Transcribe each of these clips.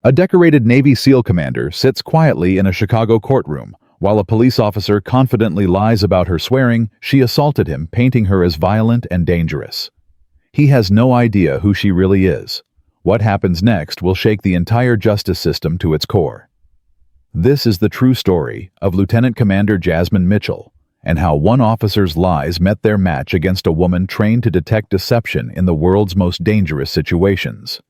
A decorated Navy SEAL commander sits quietly in a Chicago courtroom, while a police officer confidently lies about her swearing she assaulted him, painting her as violent and dangerous. He has no idea who she really is. What happens next will shake the entire justice system to its core. This is the true story of Lieutenant Commander Jasmine Mitchell, and how one officer's lies met their match against a woman trained to detect deception in the world's most dangerous situations.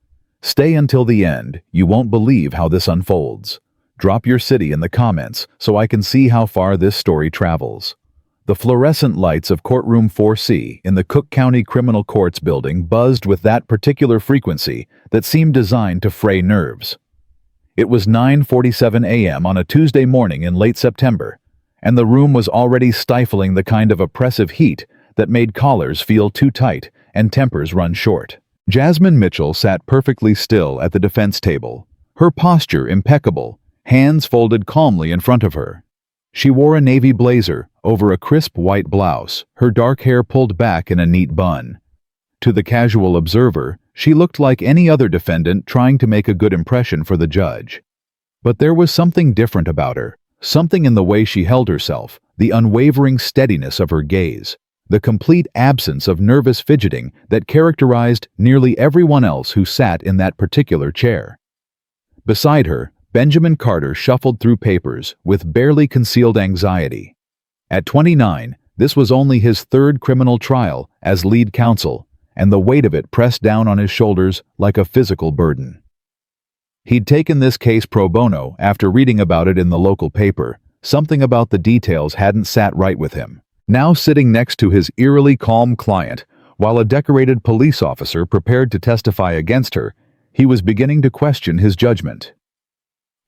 Stay until the end. You won't believe how this unfolds. Drop your city in the comments so I can see how far this story travels. The fluorescent lights of Courtroom 4C in the Cook County Criminal Courts building buzzed with that particular frequency that seemed designed to fray nerves. It was 9:47 a.m. on a Tuesday morning in late September, and the room was already stifling the kind of oppressive heat that made collars feel too tight and tempers run short. Jasmine Mitchell sat perfectly still at the defense table, her posture impeccable, hands folded calmly in front of her. She wore a navy blazer over a crisp white blouse, her dark hair pulled back in a neat bun. To the casual observer, she looked like any other defendant trying to make a good impression for the judge. But there was something different about her, something in the way she held herself, the unwavering steadiness of her gaze, the complete absence of nervous fidgeting that characterized nearly everyone else who sat in that particular chair. Beside her, Benjamin Carter shuffled through papers with barely concealed anxiety. At 29, this was only his third criminal trial as lead counsel, and the weight of it pressed down on his shoulders like a physical burden. He'd taken this case pro bono after reading about it in the local paper. Something about the details hadn't sat right with him. Now sitting next to his eerily calm client, while a decorated police officer prepared to testify against her, he was beginning to question his judgment.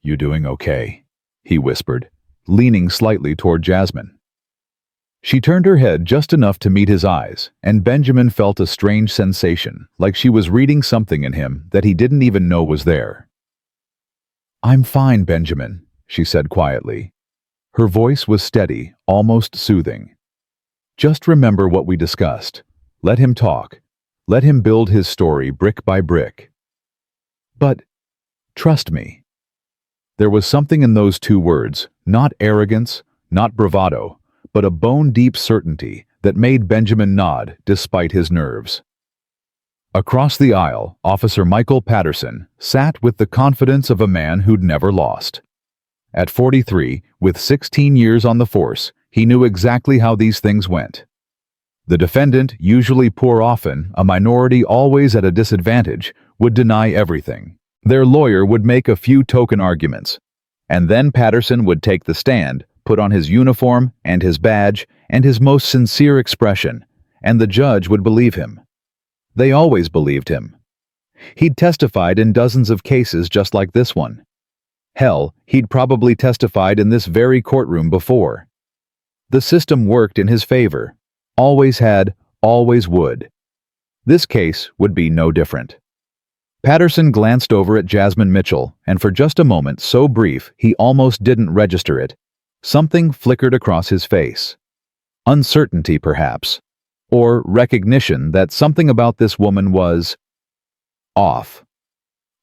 "You doing okay?" he whispered, leaning slightly toward Jasmine. She turned her head just enough to meet his eyes, and Benjamin felt a strange sensation, like she was reading something in him that he didn't even know was there. "I'm fine, Benjamin," she said quietly. Her voice was steady, almost soothing. "Just remember what we discussed. Let him talk. Let him build his story brick by brick. But trust me." There was something in those two words, not arrogance, not bravado, but a bone-deep certainty that made Benjamin nod despite his nerves. Across the aisle, Officer Michael Patterson sat with the confidence of a man who'd never lost. At 43, with 16 years on the force, he knew exactly how these things went. The defendant, usually poor often, a minority always at a disadvantage, would deny everything. Their lawyer would make a few token arguments, and then Patterson would take the stand, put on his uniform and his badge and his most sincere expression, and the judge would believe him. They always believed him. He'd testified in dozens of cases just like this one. Hell, he'd probably testified in this very courtroom before. The system worked in his favor. Always had, always would. This case would be no different. Patterson glanced over at Jasmine Mitchell, and for just a moment so brief he almost didn't register it, something flickered across his face. Uncertainty, perhaps. Or recognition that something about this woman was off.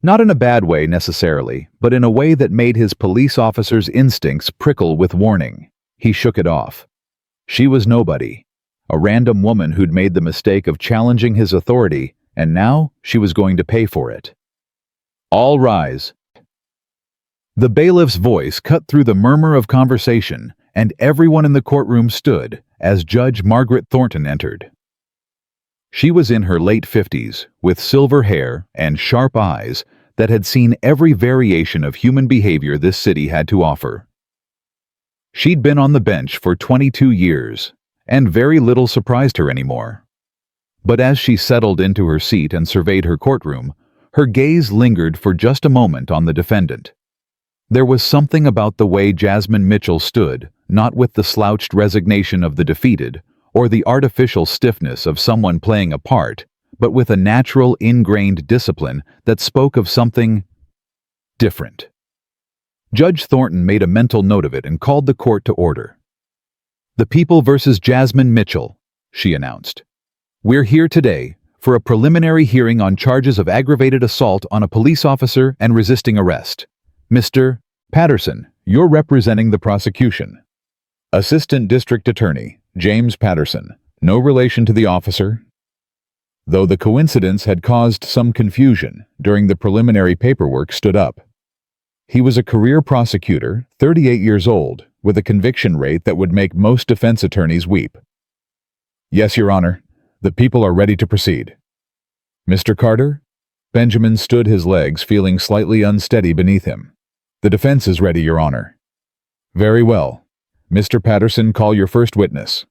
Not in a bad way necessarily, but in a way that made his police officer's instincts prickle with warning. He shook it off. She was nobody. A random woman who'd made the mistake of challenging his authority, and now she was going to pay for it. "All rise." The bailiff's voice cut through the murmur of conversation, and everyone in the courtroom stood as Judge Margaret Thornton entered. She was in her late 50s, with silver hair and sharp eyes that had seen every variation of human behavior this city had to offer. She'd been on the bench for 22 years, and very little surprised her anymore. But as she settled into her seat and surveyed her courtroom, her gaze lingered for just a moment on the defendant. There was something about the way Jasmine Mitchell stood, not with the slouched resignation of the defeated, or the artificial stiffness of someone playing a part, but with a natural, ingrained discipline that spoke of something different. Judge Thornton made a mental note of it and called the court to order. "The People versus Jasmine Mitchell," she announced. "We're here today for a preliminary hearing on charges of aggravated assault on a police officer and resisting arrest. Mr. Patterson, you're representing the prosecution. Assistant District Attorney, James Patterson. No relation to the officer. Though the coincidence had caused some confusion during the preliminary paperwork, stood up. He was a career prosecutor, 38 years old, with a conviction rate that would make most defense attorneys weep. Yes, Your Honor. The people are ready to proceed. Mr. Carter? Benjamin stood his legs, feeling slightly unsteady beneath him. The defense is ready, Your Honor. Very well. Mr. Patterson, call your first witness.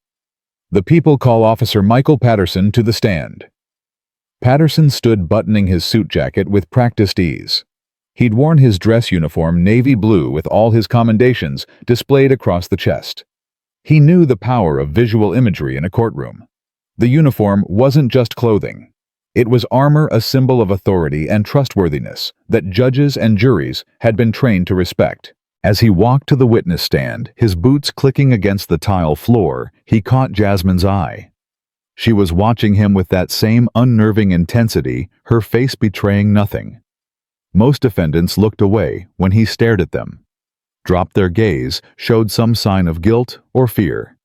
The people call Officer Michael Patterson to the stand. Patterson stood buttoning his suit jacket with practiced ease. He'd worn his dress uniform navy blue with all his commendations displayed across the chest. He knew the power of visual imagery in a courtroom. The uniform wasn't just clothing. It was armor, a symbol of authority and trustworthiness that judges and juries had been trained to respect. As he walked to the witness stand, his boots clicking against the tile floor, he caught Jasmine's eye. She was watching him with that same unnerving intensity, her face betraying nothing. Most defendants looked away when he stared at them, dropped their gaze, showed some sign of guilt or fear.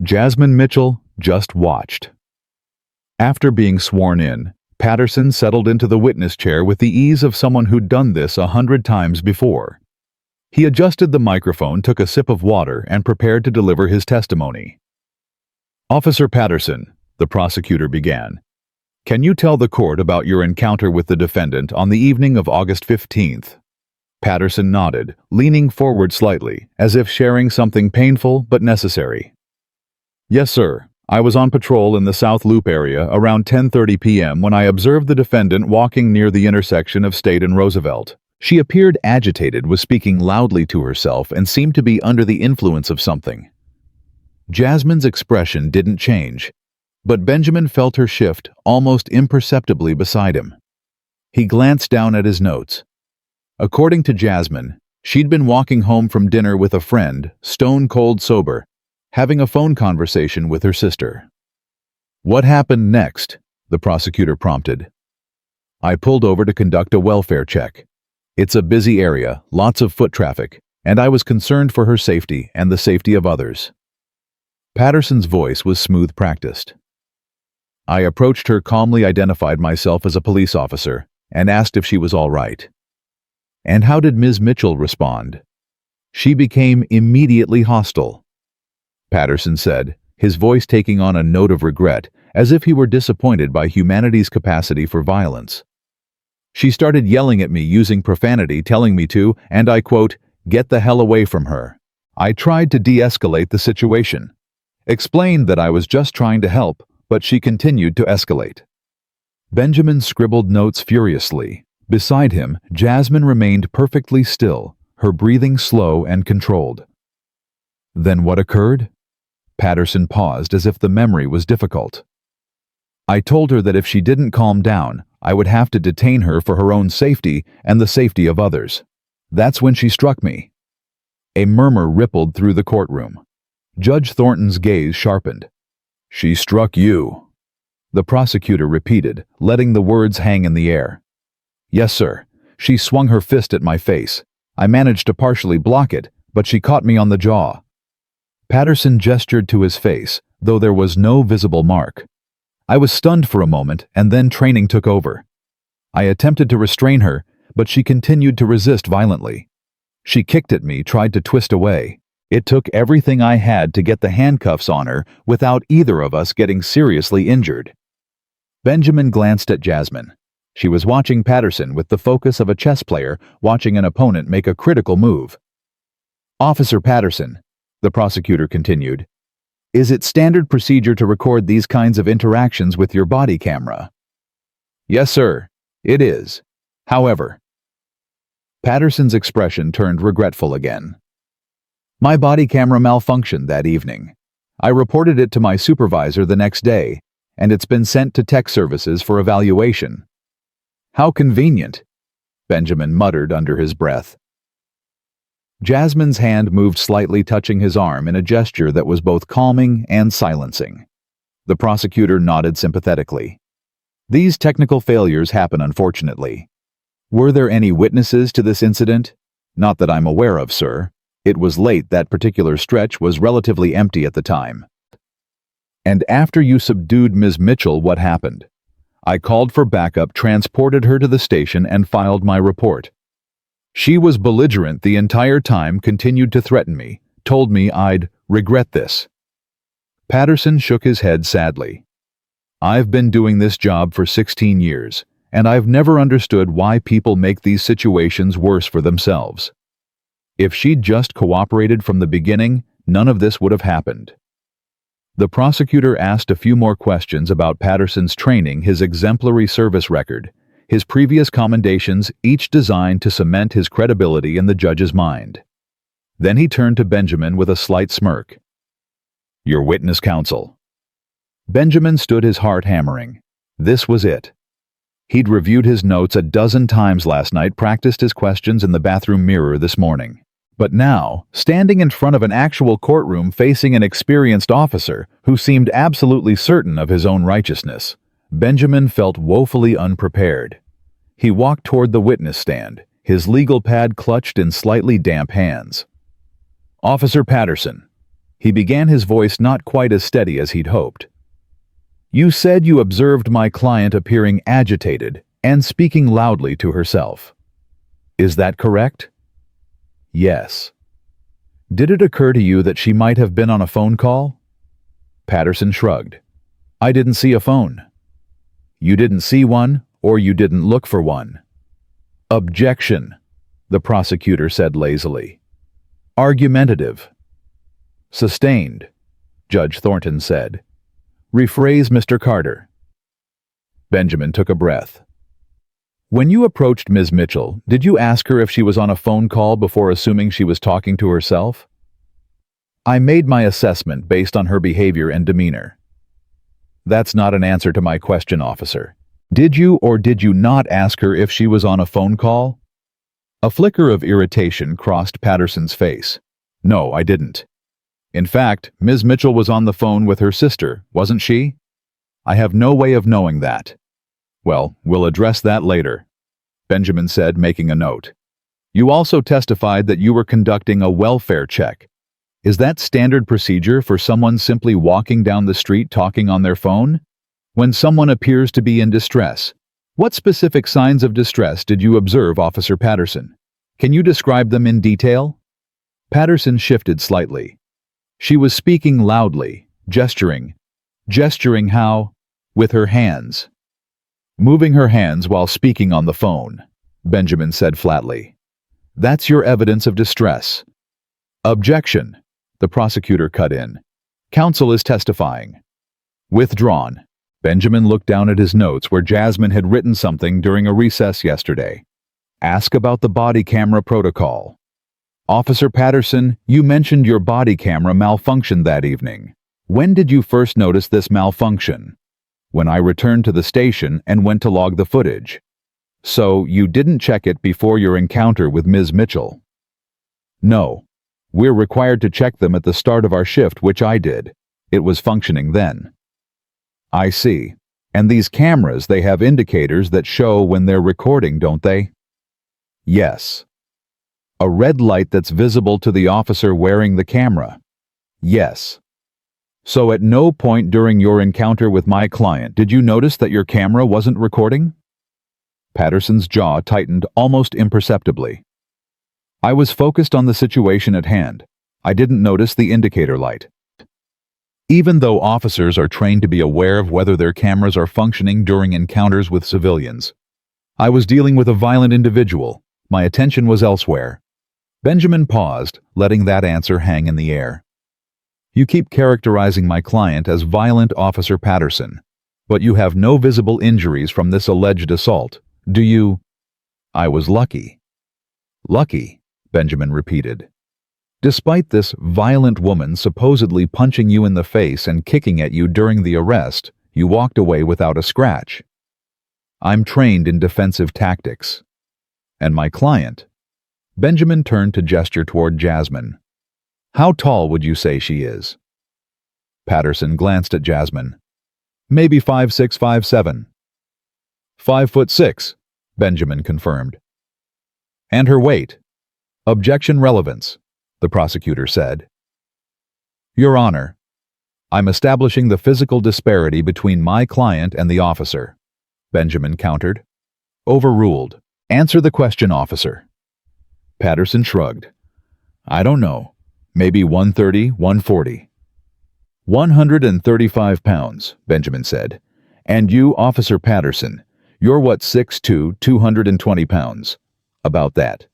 Jasmine Mitchell just watched. After being sworn in, Patterson settled into the witness chair with the ease of someone who'd done this 100 times before. He adjusted the microphone, took a sip of water, and prepared to deliver his testimony. Officer Patterson, the prosecutor began, can you tell the court about your encounter with the defendant on the evening of August 15th? Patterson nodded, leaning forward slightly, as if sharing something painful but necessary. Yes, sir. I was on patrol in the South Loop area around 10:30 p.m. when I observed the defendant walking near the intersection of State and Roosevelt. She appeared agitated, was speaking loudly to herself, and seemed to be under the influence of something. Jasmine's expression didn't change, but Benjamin felt her shift almost imperceptibly beside him. He glanced down at his notes. According to Jasmine, she'd been walking home from dinner with a friend, stone cold sober, having a phone conversation with her sister. What happened next? The prosecutor prompted. I pulled over to conduct a welfare check. It's a busy area, lots of foot traffic, and I was concerned for her safety and the safety of others. Patterson's voice was smooth, practiced. I approached her, calmly identified myself as a police officer, and asked if she was all right. And how did Ms. Mitchell respond? She became immediately hostile. Patterson said, his voice taking on a note of regret, as if he were disappointed by humanity's capacity for violence. She started yelling at me, using profanity, telling me to, and I quote, get the hell away from her. I tried to de-escalate the situation. Explained that I was just trying to help, but she continued to escalate. Benjamin scribbled notes furiously. Beside him, Jasmine remained perfectly still, her breathing slow and controlled. Then what occurred? Patterson paused, as if the memory was difficult. I told her that if she didn't calm down, I would have to detain her for her own safety and the safety of others. That's when she struck me. A murmur rippled through the courtroom. Judge Thornton's gaze sharpened. She struck you, the prosecutor repeated, letting the words hang in the air. Yes, sir. She swung her fist at my face. I managed to partially block it, but she caught me on the jaw. Patterson gestured to his face, though there was no visible mark. I was stunned for a moment, and then training took over. I attempted to restrain her, but she continued to resist violently. She kicked at me, tried to twist away. It took everything I had to get the handcuffs on her without either of us getting seriously injured. Benjamin glanced at Jasmine. She was watching Patterson with the focus of a chess player watching an opponent make a critical move. Officer Patterson, the prosecutor continued, is it standard procedure to record these kinds of interactions with your body camera? Yes, sir, it is. However, Patterson's expression turned regretful again. My body camera malfunctioned that evening. I reported it to my supervisor the next day, and it's been sent to tech services for evaluation. How convenient, Benjamin muttered under his breath. Jasmine's hand moved slightly, touching his arm in a gesture that was both calming and silencing. The prosecutor nodded sympathetically. These technical failures happen unfortunately. Were there any witnesses to this incident? Not that I'm aware of, sir. It was late. That particular stretch was relatively empty at the time. And after you subdued Ms. Mitchell, what happened? I called for backup, transported her to the station, and filed my report. She was belligerent the entire time, continued to threaten me, told me I'd regret this. Patterson shook his head sadly. I've been doing this job for 16 years, and I've never understood why people make these situations worse for themselves. If she'd just cooperated from the beginning, none of this would have happened. The prosecutor asked a few more questions about Patterson's training, his exemplary service record, his previous commendations, each designed to cement his credibility in the judge's mind. Then he turned to Benjamin with a slight smirk. Your witness, counsel. Benjamin stood, his heart hammering. This was it. He'd reviewed his notes a dozen times last night, practiced his questions in the bathroom mirror this morning. But now, standing in front of an actual courtroom facing an experienced officer who seemed absolutely certain of his own righteousness, Benjamin felt woefully unprepared. He walked toward the witness stand, his legal pad clutched in slightly damp hands. Officer Patterson. He began, his voice not quite as steady as he'd hoped. You said you observed my client appearing agitated and speaking loudly to herself. Is that correct? Yes. Did it occur to you that she might have been on a phone call? Patterson shrugged. I didn't see a phone. You didn't see one, or you didn't look for one. Objection, the prosecutor said lazily. Argumentative. Sustained, Judge Thornton said. Rephrase, Mr. Carter. Benjamin took a breath. When you approached Ms. Mitchell, did you ask her if she was on a phone call before assuming she was talking to herself? I made my assessment based on her behavior and demeanor. That's not an answer to my question, officer. Did you or did you not ask her if she was on a phone call? A flicker of irritation crossed Patterson's face. No, I didn't. In fact, Ms. Mitchell was on the phone with her sister, wasn't she? I have no way of knowing that. Well, we'll address that later, Benjamin said, making a note. You also testified that you were conducting a welfare check. Is that standard procedure for someone simply walking down the street talking on their phone? When someone appears to be in distress, what specific signs of distress did you observe, Officer Patterson? Can you describe them in detail? Patterson shifted slightly. She was speaking loudly, gesturing. Gesturing how? With her hands. Moving her hands while speaking on the phone, Benjamin said flatly. That's your evidence of distress. Objection, the prosecutor cut in. Counsel is testifying. Withdrawn. Benjamin looked down at his notes where Jasmine had written something during a recess yesterday. Ask about the body camera protocol. Officer Patterson, you mentioned your body camera malfunctioned that evening. When did you first notice this malfunction? When I returned to the station and went to log the footage. So you didn't check it before your encounter with Ms. Mitchell? No. We're required to check them at the start of our shift, which I did. It was functioning then. I see. And these cameras, they have indicators that show when they're recording, don't they? Yes. A red light that's visible to the officer wearing the camera? Yes. So at no point during your encounter with my client did you notice that your camera wasn't recording? Patterson's jaw tightened almost imperceptibly. I was focused on the situation at hand. I didn't notice the indicator light. Even though officers are trained to be aware of whether their cameras are functioning during encounters with civilians, I was dealing with a violent individual. My attention was elsewhere. Benjamin paused, letting that answer hang in the air. You keep characterizing my client as violent, Officer Patterson, but you have no visible injuries from this alleged assault, do you? I was lucky. Lucky, Benjamin repeated. Despite this violent woman supposedly punching you in the face and kicking at you during the arrest, you walked away without a scratch. I'm trained in defensive tactics. And my client? Benjamin turned to gesture toward Jasmine. How tall would you say she is? Patterson glanced at Jasmine. Maybe 5'6", 5'7". 5'6", Benjamin confirmed. And her weight? Objection relevance, the prosecutor said. Your Honor, I'm establishing the physical disparity between my client and the officer, Benjamin countered. Overruled. Answer the question, officer. Patterson shrugged. I don't know. Maybe 130, 140. 135 pounds, Benjamin said. And you, Officer Patterson, you're what, 6'2", 220 pounds. About that.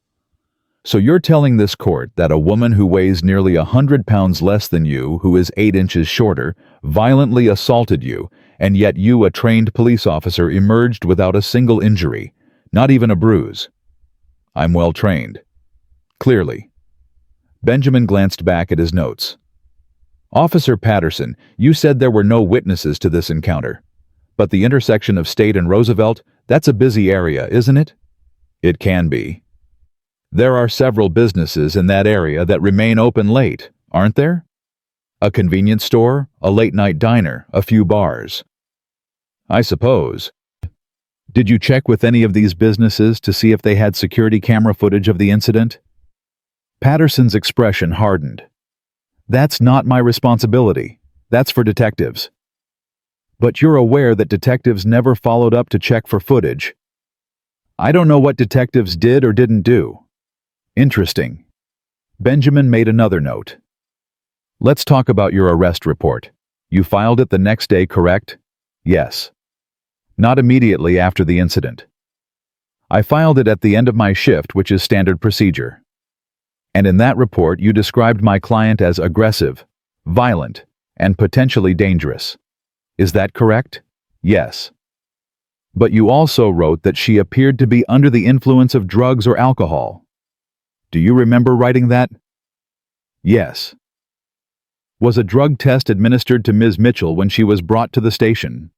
So you're telling this court that a woman who weighs nearly 100 pounds less than you, who is 8 inches shorter, violently assaulted you, and yet you, a trained police officer, emerged without a single injury, not even a bruise. I'm well trained. Clearly. Benjamin glanced back at his notes. Officer Patterson, you said there were no witnesses to this encounter. But the intersection of State and Roosevelt, that's a busy area, isn't it? It can be. There are several businesses in that area that remain open late, aren't there? A convenience store, a late-night diner, a few bars. I suppose. Did you check with any of these businesses to see if they had security camera footage of the incident? Patterson's expression hardened. That's not my responsibility. That's for detectives. But you're aware that detectives never followed up to check for footage. I don't know what detectives did or didn't do. Interesting. Benjamin made another note. Let's talk about your arrest report. You filed it the next day, correct? Yes. Not immediately after the incident. I filed it at the end of my shift, which is standard procedure. And in that report, you described my client as aggressive, violent, and potentially dangerous. Is that correct? Yes. But you also wrote that she appeared to be under the influence of drugs or alcohol. Do you remember writing that? Yes. Was a drug test administered to Ms. Mitchell when she was brought to the station?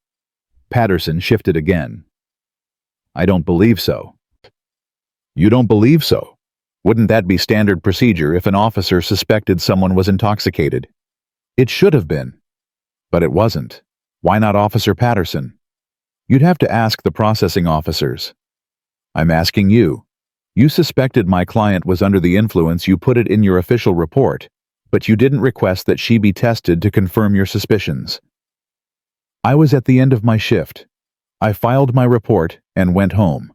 Patterson shifted again. I don't believe so. You don't believe so? Wouldn't that be standard procedure if an officer suspected someone was intoxicated? It should have been. But it wasn't. Why not Officer Patterson? You'd have to ask the processing officers. I'm asking you. You suspected my client was under the influence, you put it in your official report, but you didn't request that she be tested to confirm your suspicions. I was at the end of my shift. I filed my report and went home.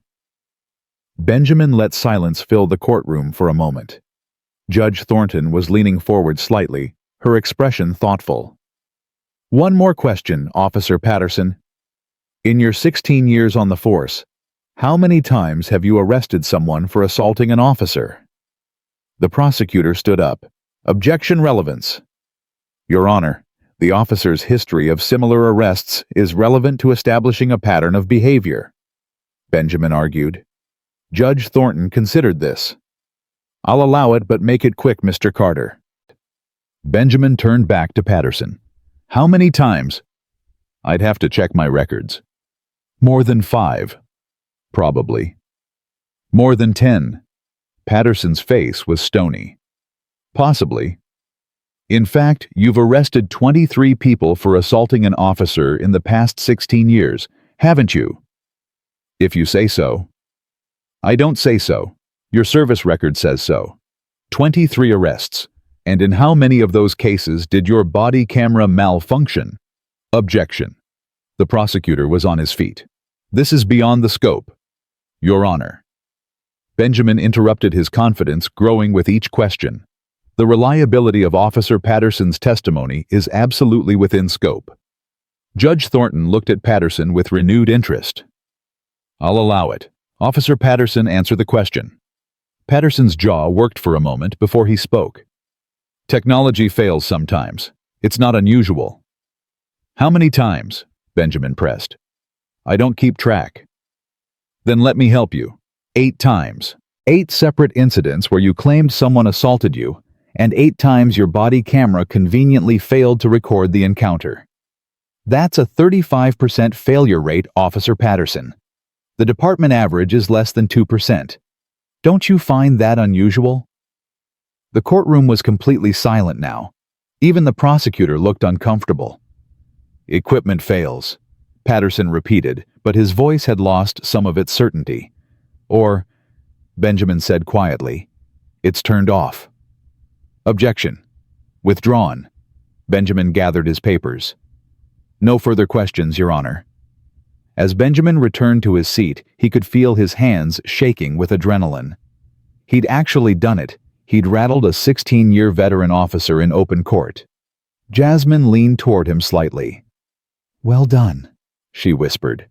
Benjamin let silence fill the courtroom for a moment. Judge Thornton was leaning forward slightly, her expression thoughtful. One more question, Officer Patterson. In your 16 years on the force, how many times have you arrested someone for assaulting an officer? The prosecutor stood up. Objection relevance. Your Honor, the officer's history of similar arrests is relevant to establishing a pattern of behavior, Benjamin argued. Judge Thornton considered this. I'll allow it, but make it quick, Mr. Carter. Benjamin turned back to Patterson. How many times? I'd have to check my records. More than 5. Probably. More than 10. Patterson's face was stony. Possibly. In fact, you've arrested 23 people for assaulting an officer in the past 16 years, haven't you? If you say so. I don't say so. Your service record says so. 23 arrests. And in how many of those cases did your body camera malfunction? Objection. The prosecutor was on his feet. This is beyond the scope. Your Honor. Benjamin interrupted, his confidence growing with each question. The reliability of Officer Patterson's testimony is absolutely within scope. Judge Thornton looked at Patterson with renewed interest. I'll allow it. Officer Patterson, answer the question. Patterson's jaw worked for a moment before he spoke. Technology fails sometimes. It's not unusual. How many times? Benjamin pressed. I don't keep track. Then let me help you. 8 times. 8 separate incidents where you claimed someone assaulted you, and 8 times your body camera conveniently failed to record the encounter. That's a 35% failure rate, Officer Patterson. The department average is less than 2%. Don't you find that unusual? The courtroom was completely silent now. Even the prosecutor looked uncomfortable. Equipment fails. Patterson repeated, but his voice had lost some of its certainty. Or, Benjamin said quietly, it's turned off. Objection. Withdrawn. Benjamin gathered his papers. No further questions, Your Honor. As Benjamin returned to his seat, he could feel his hands shaking with adrenaline. He'd actually done it. He'd rattled a 16-year veteran officer in open court. Jasmine leaned toward him slightly. Well done, she whispered.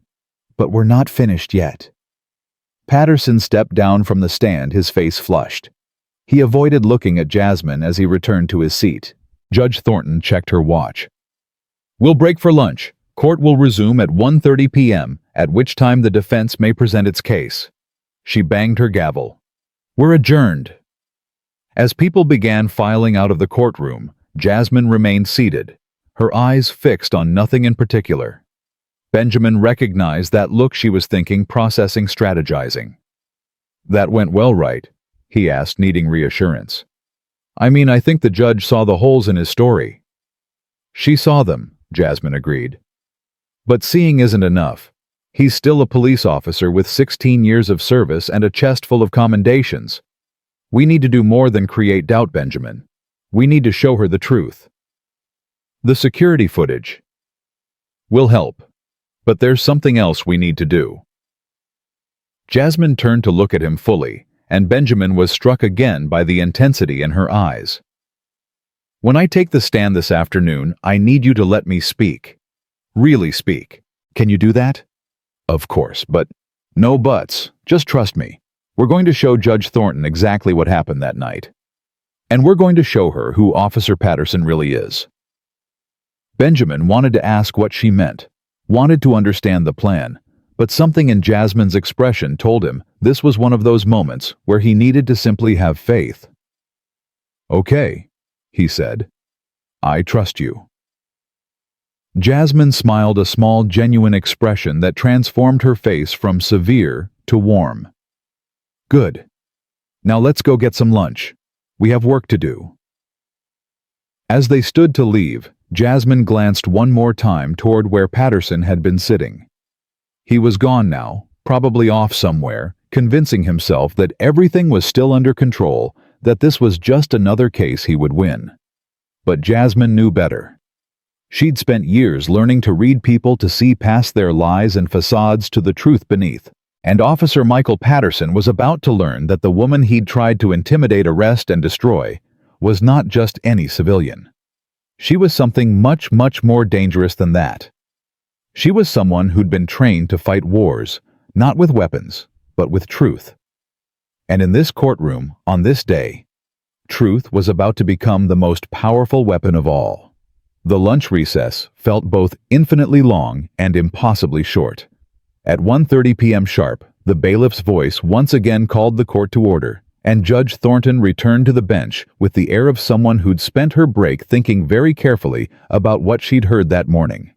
But we're not finished yet. Patterson stepped down from the stand, his face flushed. He avoided looking at Jasmine as he returned to his seat. Judge Thornton checked her watch. We'll break for lunch. Court will resume at 1:30 p.m., at which time the defense may present its case. She banged her gavel. We're adjourned. As people began filing out of the courtroom, Jasmine remained seated, her eyes fixed on nothing in particular. Benjamin recognized that look. She was thinking, processing, strategizing. That went well, right? He asked, needing reassurance. I mean, I think the judge saw the holes in his story. She saw them, Jasmine agreed. But seeing isn't enough. He's still a police officer with 16 years of service and a chest full of commendations. We need to do more than create doubt, Benjamin. We need to show her the truth. The security footage will help, but there's something else we need to do. Jasmine turned to look at him fully, and Benjamin was struck again by the intensity in her eyes. When I take the stand this afternoon, I need you to let me speak. Really speak. Can you do that? Of course, but no buts. Just trust me. We're going to show Judge Thornton exactly what happened that night. And we're going to show her who Officer Patterson really is. Benjamin wanted to ask what she meant, wanted to understand the plan, but something in Jasmine's expression told him this was one of those moments where he needed to simply have faith. Okay, he said. I trust you. Jasmine smiled, a small, genuine expression that transformed her face from severe to warm. Good. Now let's go get some lunch. We have work to do. As they stood to leave, Jasmine glanced one more time toward where Patterson had been sitting. He was gone now, probably off somewhere, convincing himself that everything was still under control, that this was just another case he would win. But Jasmine knew better. She'd spent years learning to read people, to see past their lies and facades to the truth beneath. And Officer Michael Patterson was about to learn that the woman he'd tried to intimidate, arrest, and destroy was not just any civilian. She was something much, much more dangerous than that. She was someone who'd been trained to fight wars, not with weapons, but with truth. And in this courtroom, on this day, truth was about to become the most powerful weapon of all. The lunch recess felt both infinitely long and impossibly short. At 1:30 p.m. sharp, the bailiff's voice once again called the court to order, and Judge Thornton returned to the bench with the air of someone who'd spent her break thinking very carefully about what she'd heard that morning.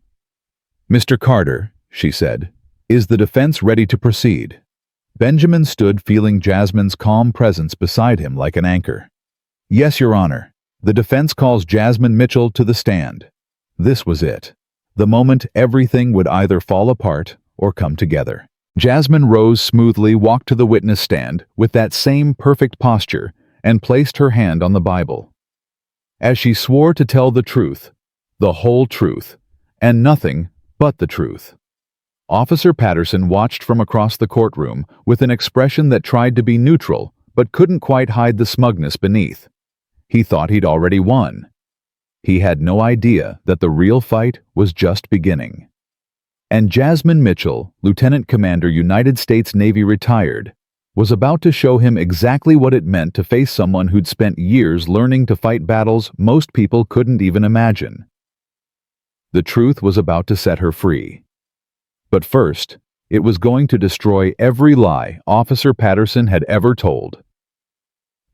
Mr. Carter, she said, is the defense ready to proceed? Benjamin stood, feeling Jasmine's calm presence beside him like an anchor. Yes, Your Honor. The defense calls Jasmine Mitchell to the stand. This was it. The moment everything would either fall apart or come together. Jasmine rose smoothly, walked to the witness stand with that same perfect posture, and placed her hand on the Bible. As she swore to tell the truth, the whole truth, and nothing but the truth. Officer Patterson watched from across the courtroom with an expression that tried to be neutral but couldn't quite hide the smugness beneath. He thought he'd already won. He had no idea that the real fight was just beginning. And Jasmine Mitchell, Lieutenant Commander, United States Navy, retired, was about to show him exactly what it meant to face someone who'd spent years learning to fight battles most people couldn't even imagine. The truth was about to set her free. But first, it was going to destroy every lie Officer Patterson had ever told.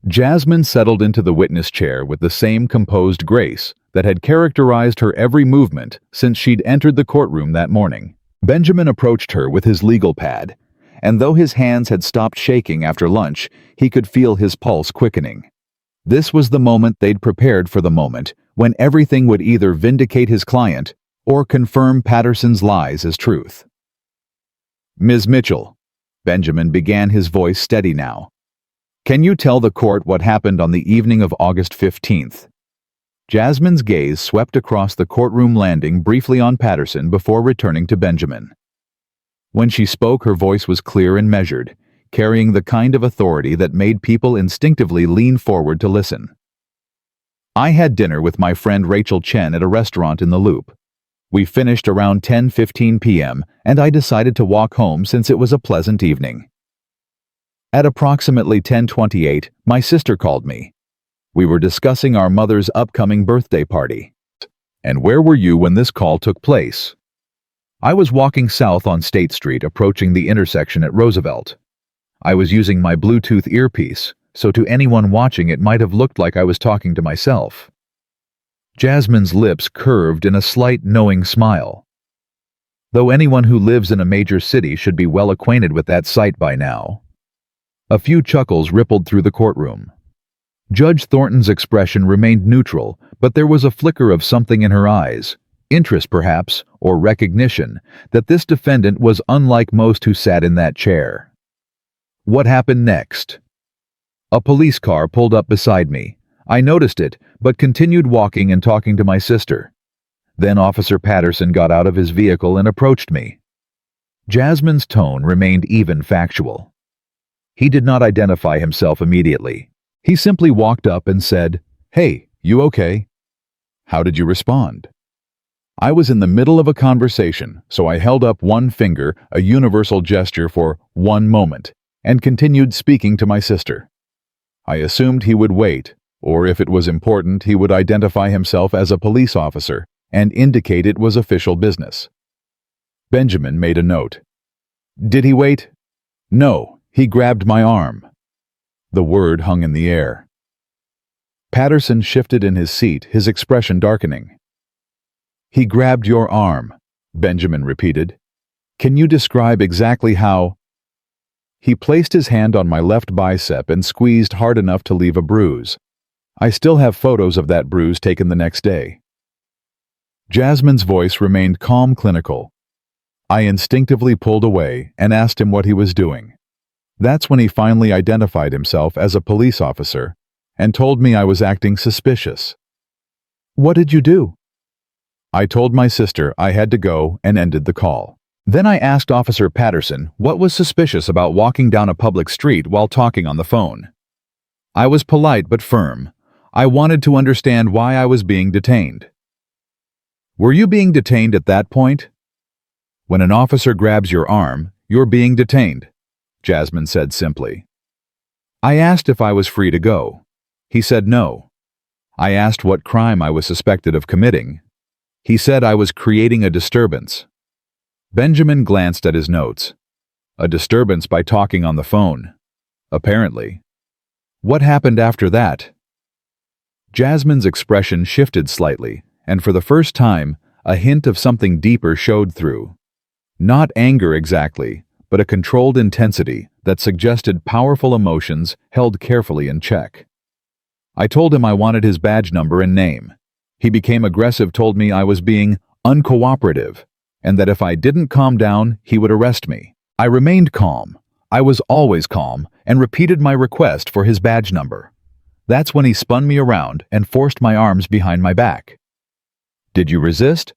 Jasmine settled into the witness chair with the same composed grace that had characterized her every movement since she'd entered the courtroom that morning. Benjamin approached her with his legal pad, and though his hands had stopped shaking after lunch, he could feel his pulse quickening. This was the moment they'd prepared for, the moment when everything would either vindicate his client or confirm Patterson's lies as truth. Ms. Mitchell, Benjamin began, his voice steady now. Can you tell the court what happened on the evening of August 15th? Jasmine's gaze swept across the courtroom landing briefly on Patterson before returning to Benjamin. When she spoke, her voice was clear and measured, carrying the kind of authority that made people instinctively lean forward to listen. I had dinner with my friend Rachel Chen at a restaurant in the Loop. We finished around 10:15 p.m., and I decided to walk home since it was a pleasant evening. At approximately 10:28, my sister called me. We were discussing our mother's upcoming birthday party. And where were you when this call took place? I was walking south on State Street, approaching the intersection at Roosevelt. I was using my Bluetooth earpiece, so to anyone watching it might have looked like I was talking to myself. Jasmine's lips curved in a slight knowing smile. Though anyone who lives in a major city should be well acquainted with that sight by now. A few chuckles rippled through the courtroom. Judge Thornton's expression remained neutral, but there was a flicker of something in her eyes, interest perhaps, or recognition, that this defendant was unlike most who sat in that chair. What happened next? A police car pulled up beside me. I noticed it, but continued walking and talking to my sister. Then Officer Patterson got out of his vehicle and approached me. Jasmine's tone remained even factual. He did not identify himself immediately. He simply walked up and said, "Hey, you okay?" How did you respond? I was in the middle of a conversation, so I held up one finger, a universal gesture for one moment, and continued speaking to my sister. I assumed he would wait, or if it was important, he would identify himself as a police officer and indicate it was official business. Benjamin made a note. Did he wait? No, he grabbed my arm. The word hung in the air. Patterson shifted in his seat, his expression darkening. He grabbed your arm, Benjamin repeated. Can you describe exactly how? He placed his hand on my left bicep and squeezed hard enough to leave a bruise. I still have photos of that bruise taken the next day. Jasmine's voice remained calm, clinical. I instinctively pulled away and asked him what he was doing. That's when he finally identified himself as a police officer and told me I was acting suspicious. What did you do? I told my sister I had to go and ended the call. Then I asked Officer Patterson what was suspicious about walking down a public street while talking on the phone. I was polite but firm. I wanted to understand why I was being detained. Were you being detained at that point? When an officer grabs your arm, you're being detained, Jasmine said simply. I asked if I was free to go. He said no. I asked what crime I was suspected of committing. He said I was creating a disturbance. Benjamin glanced at his notes. A disturbance by talking on the phone. Apparently. What happened after that? Jasmine's expression shifted slightly, and for the first time, a hint of something deeper showed through. Not anger exactly, but a controlled intensity that suggested powerful emotions held carefully in check. I told him I wanted his badge number and name. He became aggressive, told me I was being uncooperative, and that if I didn't calm down, he would arrest me. I remained calm. I was always calm, and repeated my request for his badge number. That's when he spun me around and forced my arms behind my back. Did you resist?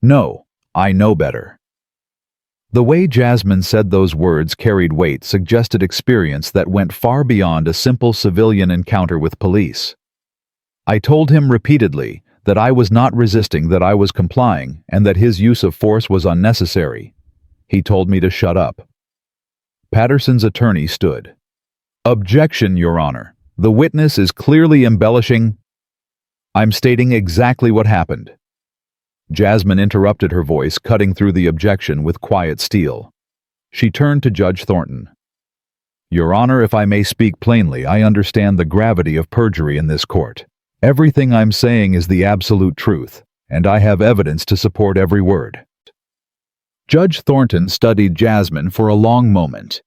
No, I know better. The way Jasmine said those words carried weight, suggested experience that went far beyond a simple civilian encounter with police. I told him repeatedly that I was not resisting, that I was complying, and that his use of force was unnecessary. He told me to shut up. Patterson's attorney stood. Objection, Your Honor. The witness is clearly embellishing. I'm stating exactly what happened. Jasmine interrupted, her voice cutting through the objection with quiet steel. She turned to Judge Thornton. Your Honor, if I may speak plainly, I understand the gravity of perjury in this court. Everything I'm saying is the absolute truth, and I have evidence to support every word. Judge Thornton studied Jasmine for a long moment,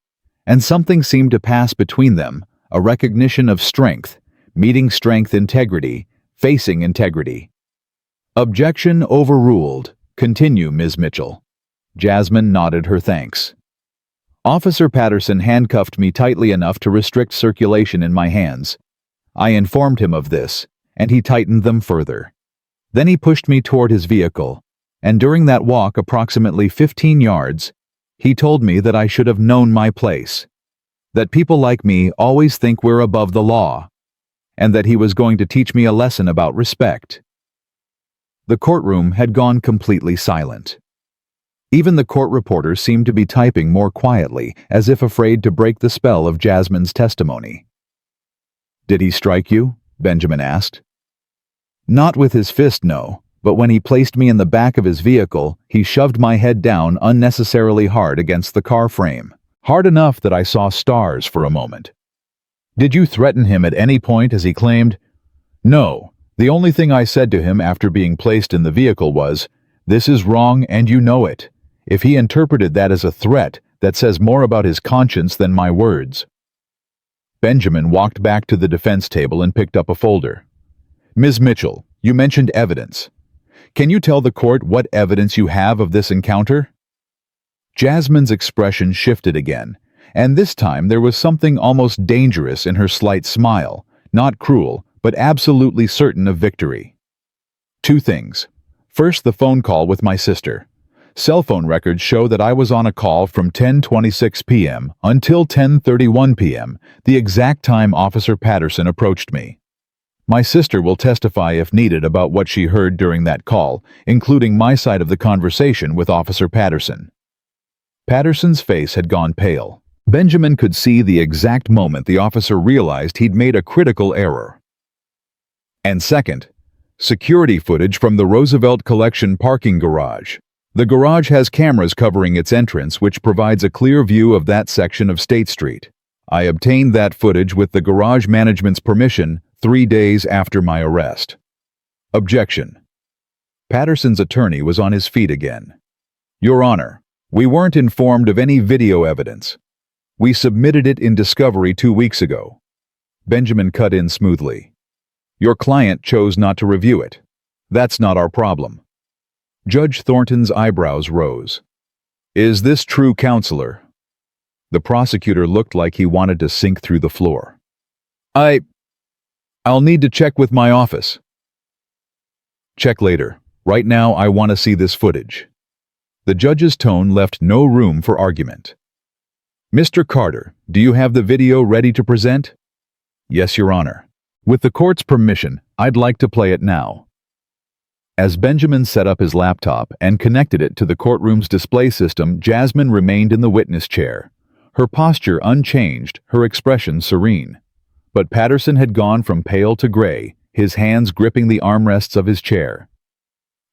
and something seemed to pass between them, a recognition of strength, meeting strength, integrity, facing integrity. Objection overruled, "Continue, Ms. Mitchell." Jasmine nodded her thanks. Officer Patterson handcuffed me tightly enough to restrict circulation in my hands. I informed him of this, and he tightened them further. Then he pushed me toward his vehicle, and during that walk approximately 15 yards, he told me that I should have known my place, that people like me always think we're above the law, and that he was going to teach me a lesson about respect. The courtroom had gone completely silent. Even the court reporters seemed to be typing more quietly, as if afraid to break the spell of Jasmine's testimony. "Did he strike you?" Benjamin asked. "Not with his fist, no, but when he placed me in the back of his vehicle, he shoved my head down unnecessarily hard against the car frame, hard enough that I saw stars for a moment." "Did you threaten him at any point, as he claimed?" "No. The only thing I said to him after being placed in the vehicle was, 'This is wrong and you know it.' If he interpreted that as a threat, that says more about his conscience than my words." Benjamin walked back to the defense table and picked up a folder. "Ms. Mitchell, you mentioned evidence. Can you tell the court what evidence you have of this encounter?" Jasmine's expression shifted again, and this time there was something almost dangerous in her slight smile, not cruel, but absolutely certain of victory. "Two things. First, the phone call with my sister. Cell phone records show that I was on a call from 10:26 p.m. until 10:31 p.m., the exact time Officer Patterson approached me. My sister will testify if needed about what she heard during that call, including my side of the conversation with Officer Patterson." Patterson's face had gone pale. Benjamin could see the exact moment the officer realized he'd made a critical error. "And second, security footage from the Roosevelt Collection parking garage. The garage has cameras covering its entrance, which provides a clear view of that section of State Street. I obtained that footage with the garage management's permission 3 days after my arrest." Objection. Patterson's attorney was on his feet again. "Your Honor, we weren't informed of any video evidence. We submitted it in discovery 2 weeks ago." Benjamin cut in smoothly. "Your client chose not to review it. That's not our problem." Judge Thornton's eyebrows rose. "Is this true, counselor?" The prosecutor looked like he wanted to sink through the floor. I'll need to check with my office." "Check later. Right now I want to see this footage." The judge's tone left no room for argument. "Mr. Carter, do you have the video ready to present?" "Yes, Your Honor. With the court's permission, I'd like to play it now." As Benjamin set up his laptop and connected it to the courtroom's display system, Jasmine remained in the witness chair, her posture unchanged, her expression serene. But Patterson had gone from pale to gray, his hands gripping the armrests of his chair.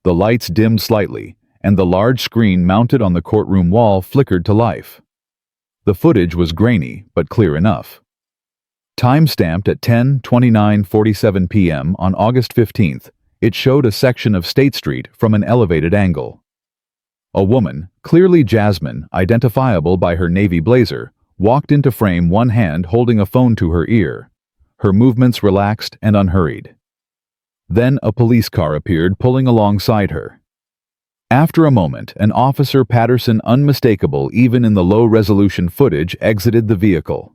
The lights dimmed slightly, and the large screen mounted on the courtroom wall flickered to life. The footage was grainy, but clear enough. Time-stamped at 10:29:47 p.m. on August 15th, it showed a section of State Street from an elevated angle. A woman, clearly Jasmine, identifiable by her navy blazer, walked into frame, one hand holding a phone to her ear, her movements relaxed and unhurried. Then a police car appeared pulling alongside her. After a moment, an Officer Patterson, unmistakable even in the low-resolution footage, exited the vehicle.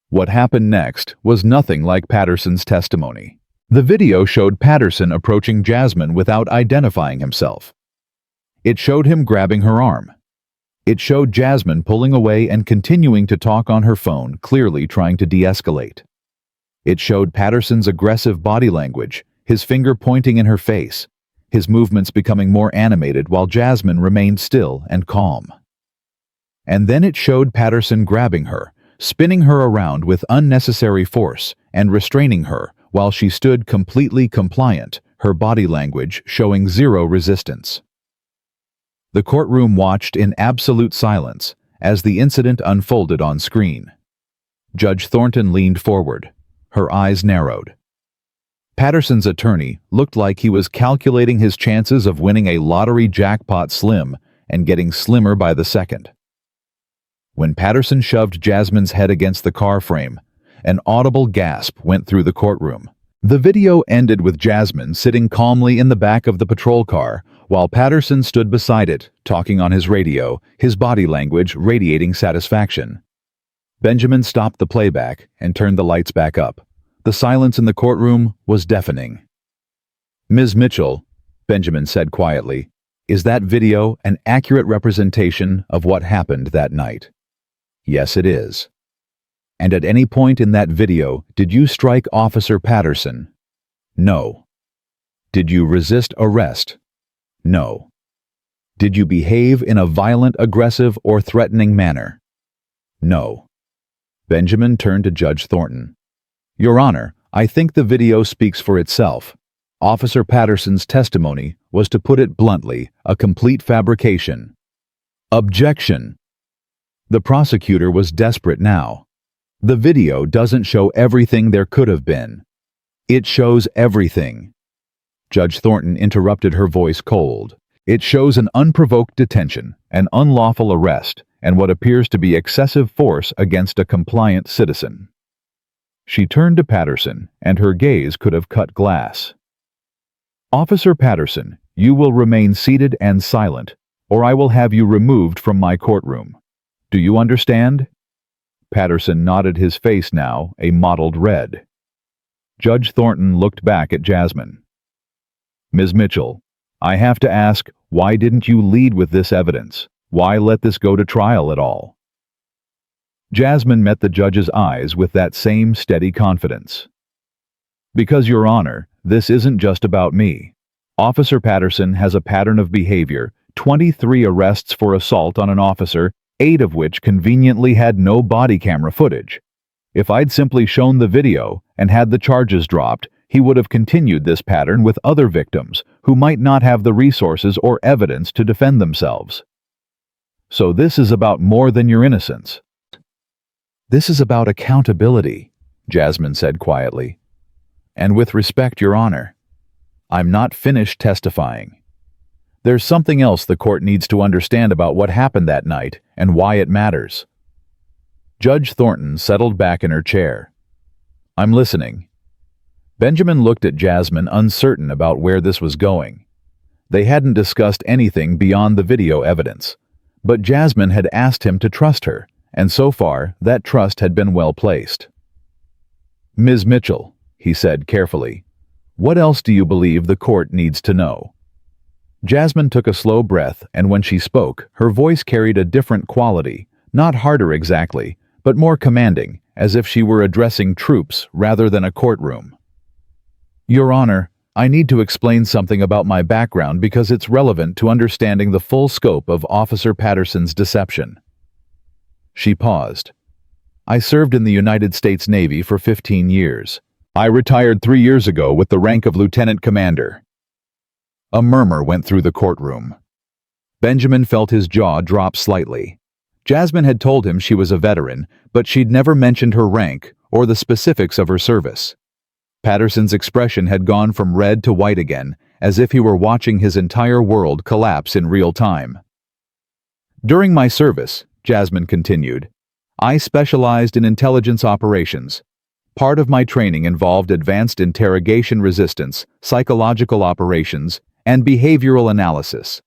What happened next was nothing like Patterson's testimony. The video showed Patterson approaching Jasmine without identifying himself. It showed him grabbing her arm. It showed Jasmine pulling away and continuing to talk on her phone, clearly trying to de-escalate. It showed Patterson's aggressive body language, his finger pointing in her face, his movements becoming more animated while Jasmine remained still and calm. And then it showed Patterson grabbing her, spinning her around with unnecessary force, and restraining her while she stood completely compliant, her body language showing zero resistance. The courtroom watched in absolute silence as the incident unfolded on screen. Judge Thornton leaned forward, her eyes narrowed. Patterson's attorney looked like he was calculating his chances of winning a lottery jackpot slim and getting slimmer by the second. When Patterson shoved Jasmine's head against the car frame, an audible gasp went through the courtroom. The video ended with Jasmine sitting calmly in the back of the patrol car, while Patterson stood beside it, talking on his radio, his body language radiating satisfaction. Benjamin stopped the playback and turned the lights back up. The silence in the courtroom was deafening. "Ms. Mitchell," Benjamin said quietly, "is that video an accurate representation of what happened that night?" "Yes, it is." "And at any point in that video, did you strike Officer Patterson?" "No." "Did you resist arrest?" "No." "Did you behave in a violent, aggressive, or threatening manner?" "No." Benjamin turned to Judge Thornton. "Your Honor, I think the video speaks for itself. Officer Patterson's testimony was, to put it bluntly, a complete fabrication." "Objection!" The prosecutor was desperate now. "The video doesn't show everything there could have been. It shows everything." Judge Thornton interrupted, her voice cold. "It shows an unprovoked detention, an unlawful arrest, and what appears to be excessive force against a compliant citizen." She turned to Patterson, and her gaze could have cut glass. "Officer Patterson, you will remain seated and silent, or I will have you removed from my courtroom. Do you understand?" Patterson nodded, his face now a mottled red. Judge Thornton looked back at Jasmine. "Ms. Mitchell, I have to ask, why didn't you lead with this evidence? Why let this go to trial at all?" Jasmine met the judge's eyes with that same steady confidence. "Because, Your Honor, this isn't just about me. Officer Patterson has a pattern of behavior, 23 arrests for assault on an officer, 8 of which conveniently had no body camera footage. If I'd simply shown the video and had the charges dropped, he would have continued this pattern with other victims who might not have the resources or evidence to defend themselves. So this is about more than your innocence." "This is about accountability," Jasmine said quietly. "And with respect, Your Honor, I'm not finished testifying. There's something else the court needs to understand about what happened that night and why it matters." Judge Thornton settled back in her chair. "I'm listening." Benjamin looked at Jasmine, uncertain about where this was going. They hadn't discussed anything beyond the video evidence, but Jasmine had asked him to trust her, and so far that trust had been well placed. "Ms. Mitchell," he said carefully, "what else do you believe the court needs to know?" Jasmine took a slow breath, and when she spoke, her voice carried a different quality, not harder exactly, but more commanding, as if she were addressing troops rather than a courtroom. "Your Honor, I need to explain something about my background because it's relevant to understanding the full scope of Officer Patterson's deception." She paused. "I served in the United States Navy for 15 years. I retired 3 years ago with the rank of Lieutenant Commander." A murmur went through the courtroom. Benjamin felt his jaw drop slightly. Jasmine had told him she was a veteran, but she'd never mentioned her rank or the specifics of her service. Patterson's expression had gone from red to white again, as if he were watching his entire world collapse in real time. "During my service," Jasmine continued, "I specialized in intelligence operations. Part of my training involved advanced interrogation resistance, psychological operations, and behavioral analysis.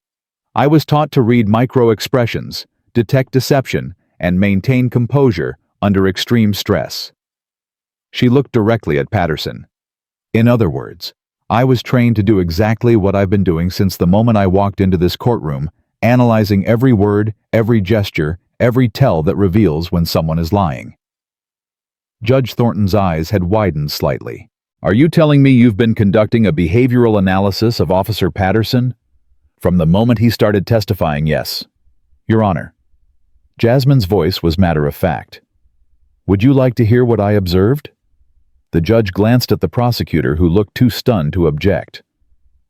I was taught to read micro-expressions, detect deception, and maintain composure under extreme stress." She looked directly at Patterson. "In other words, I was trained to do exactly what I've been doing since the moment I walked into this courtroom, analyzing every word, every gesture, every tell that reveals when someone is lying." Judge Thornton's eyes had widened slightly. "Are you telling me you've been conducting a behavioral analysis of Officer Patterson?" "From the moment he started testifying, yes, Your Honor." Jasmine's voice was matter-of-fact. "Would you like to hear what I observed?" The judge glanced at the prosecutor, who looked too stunned to object.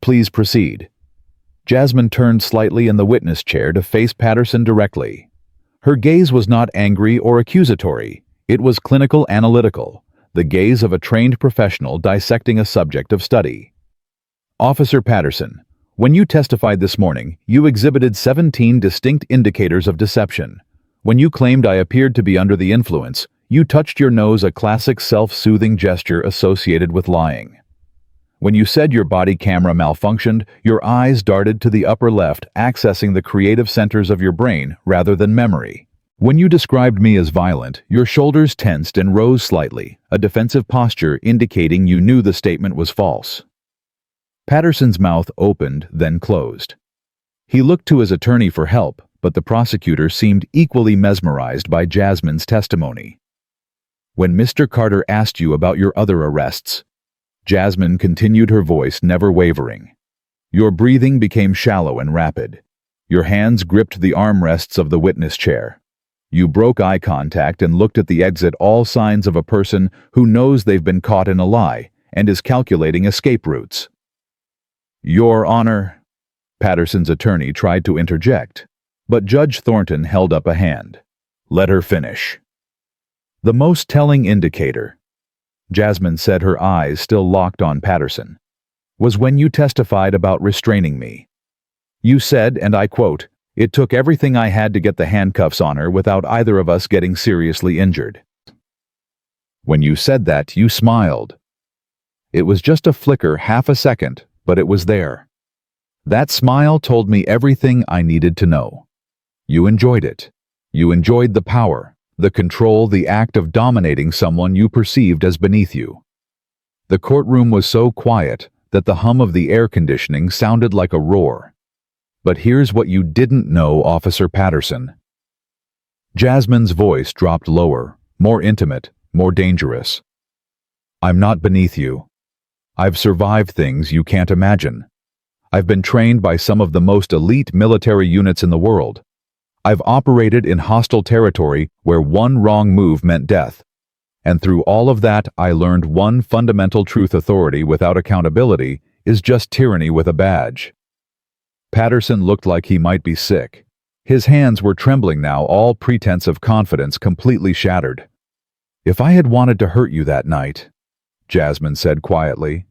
"Please proceed." Jasmine turned slightly in the witness chair to face Patterson directly. Her gaze was not angry or accusatory. It was clinical analytical, the gaze of a trained professional dissecting a subject of study. "Officer Patterson, when you testified this morning, you exhibited 17 distinct indicators of deception. When you claimed I appeared to be under the influence, you touched your nose, a classic self-soothing gesture associated with lying. When you said your body camera malfunctioned, your eyes darted to the upper left, accessing the creative centers of your brain rather than memory. When you described me as violent, your shoulders tensed and rose slightly, a defensive posture indicating you knew the statement was false. Patterson's mouth opened, then closed. He looked to his attorney for help, but the prosecutor seemed equally mesmerized by Jasmine's testimony. When Mr. Carter asked you about your other arrests, Jasmine continued, her voice never wavering. Your breathing became shallow and rapid. Your hands gripped the armrests of the witness chair. You broke eye contact and looked at the exit, all signs of a person who knows they've been caught in a lie and is calculating escape routes. Your Honor, Patterson's attorney tried to interject, but Judge Thornton held up a hand. Let her finish. The most telling indicator, Jasmine said, her eyes still locked on Patterson, was when you testified about restraining me. You said, and I quote, "It took everything I had to get the handcuffs on her without either of us getting seriously injured." When you said that, you smiled. It was just a flicker, half a second, but it was there. That smile told me everything I needed to know. You enjoyed it. You enjoyed the power, the control, the act of dominating someone you perceived as beneath you. The courtroom was so quiet that the hum of the air conditioning sounded like a roar. But here's what you didn't know, Officer Patterson. Jasmine's voice dropped lower, more intimate, more dangerous. I'm not beneath you. I've survived things you can't imagine. I've been trained by some of the most elite military units in the world. I've operated in hostile territory where one wrong move meant death. And through all of that, I learned one fundamental truth: authority without accountability is just tyranny with a badge. Patterson looked like he might be sick. His hands were trembling now, all pretense of confidence completely shattered. If I had wanted to hurt you that night, Jasmine said quietly,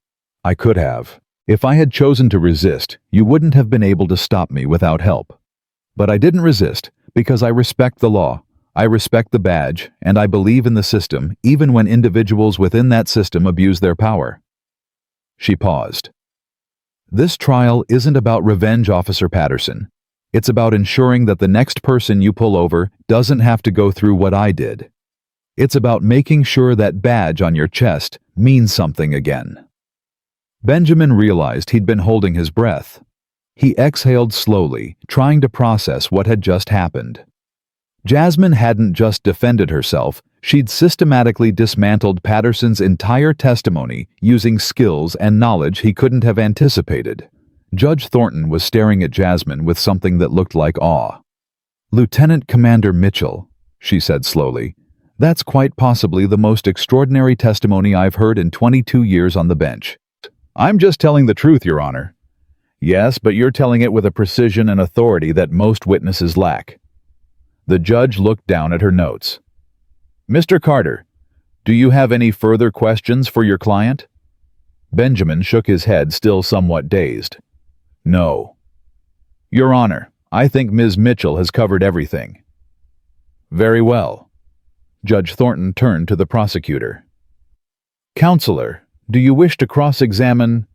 I could have. If I had chosen to resist, you wouldn't have been able to stop me without help. But I didn't resist because I respect the law, I respect the badge, and I believe in the system, even when individuals within that system abuse their power. She paused. This trial isn't about revenge, Officer Patterson. It's about ensuring that the next person you pull over doesn't have to go through what I did. It's about making sure that badge on your chest means something again. Benjamin realized he'd been holding his breath. He exhaled slowly, trying to process what had just happened. Jasmine hadn't just defended herself, she'd systematically dismantled Patterson's entire testimony using skills and knowledge he couldn't have anticipated. Judge Thornton was staring at Jasmine with something that looked like awe. Lieutenant Commander Mitchell, she said slowly, that's quite possibly the most extraordinary testimony I've heard in 22 years on the bench. I'm just telling the truth, Your Honor. Yes, but you're telling it with a precision and authority that most witnesses lack. The judge looked down at her notes. Mr. Carter, do you have any further questions for your client? Benjamin shook his head, still somewhat dazed. No. Your Honor, I think Ms. Mitchell has covered everything. Very well. Judge Thornton turned to the prosecutor. Counselor, do you wish to cross-examine?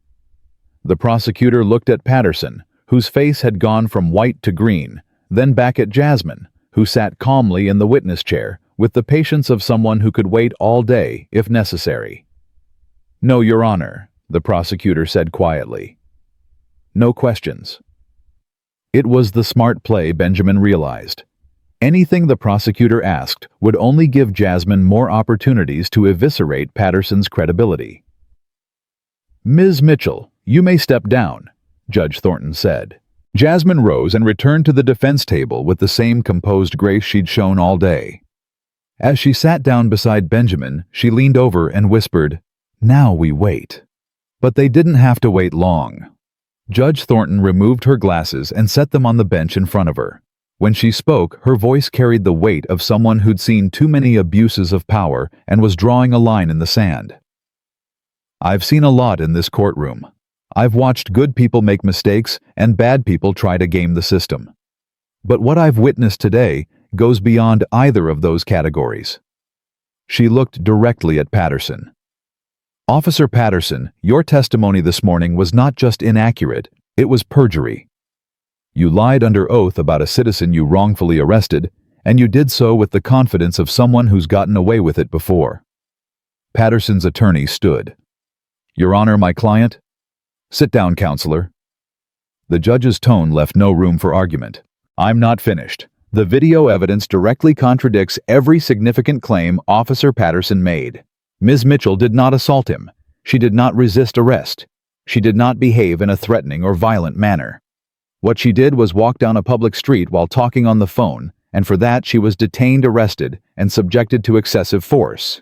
The prosecutor looked at Patterson, whose face had gone from white to green, then back at Jasmine, who sat calmly in the witness chair, with the patience of someone who could wait all day, if necessary. No, Your Honor, the prosecutor said quietly. No questions. It was the smart play, Benjamin realized. Anything the prosecutor asked would only give Jasmine more opportunities to eviscerate Patterson's credibility. Ms. Mitchell, you may step down, Judge Thornton said. Jasmine rose and returned to the defense table with the same composed grace she'd shown all day. As she sat down beside Benjamin, she leaned over and whispered, Now we wait. But they didn't have to wait long. Judge Thornton removed her glasses and set them on the bench in front of her. When she spoke, her voice carried the weight of someone who'd seen too many abuses of power and was drawing a line in the sand. I've seen a lot in this courtroom. I've watched good people make mistakes and bad people try to game the system. But what I've witnessed today goes beyond either of those categories. She looked directly at Patterson. Officer Patterson, your testimony this morning was not just inaccurate, it was perjury. You lied under oath about a citizen you wrongfully arrested, and you did so with the confidence of someone who's gotten away with it before. Patterson's attorney stood. Your Honor, my client? Sit down, counselor. The judge's tone left no room for argument. I'm not finished. The video evidence directly contradicts every significant claim Officer Patterson made. Ms. Mitchell did not assault him. She did not resist arrest. She did not behave in a threatening or violent manner. What she did was walk down a public street while talking on the phone, and for that she was detained, arrested, and subjected to excessive force.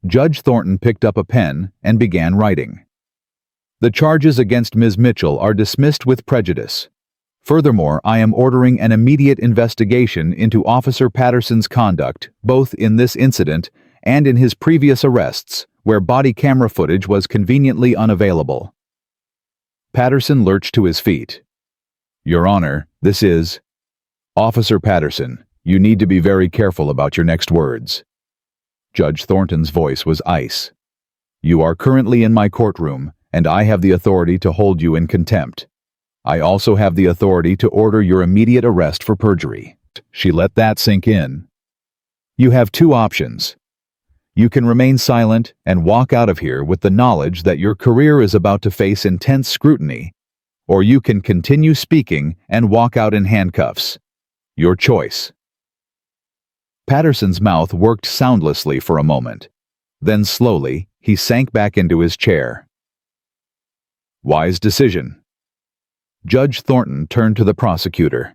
Judge Thornton picked up a pen and began writing. The charges against Ms. Mitchell are dismissed with prejudice. Furthermore, I am ordering an immediate investigation into Officer Patterson's conduct, both in this incident and in his previous arrests, where body camera footage was conveniently unavailable. Patterson lurched to his feet. Your Honor, this is... Officer Patterson, you need to be very careful about your next words. Judge Thornton's voice was ice. You are currently in my courtroom, and I have the authority to hold you in contempt. I also have the authority to order your immediate arrest for perjury. She let that sink in. You have two options. You can remain silent and walk out of here with the knowledge that your career is about to face intense scrutiny, or you can continue speaking and walk out in handcuffs. Your choice. Patterson's mouth worked soundlessly for a moment. Then slowly, he sank back into his chair. Wise decision. Judge Thornton turned to the prosecutor.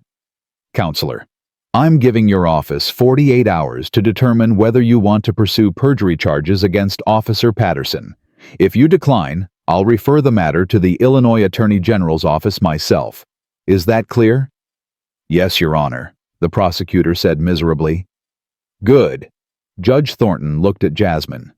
Counselor, I'm giving your office 48 hours to determine whether you want to pursue perjury charges against Officer Patterson. If you decline, I'll refer the matter to the Illinois Attorney General's office myself. Is that clear? Yes, Your Honor, the prosecutor said miserably. Good. Judge Thornton looked at Jasmine.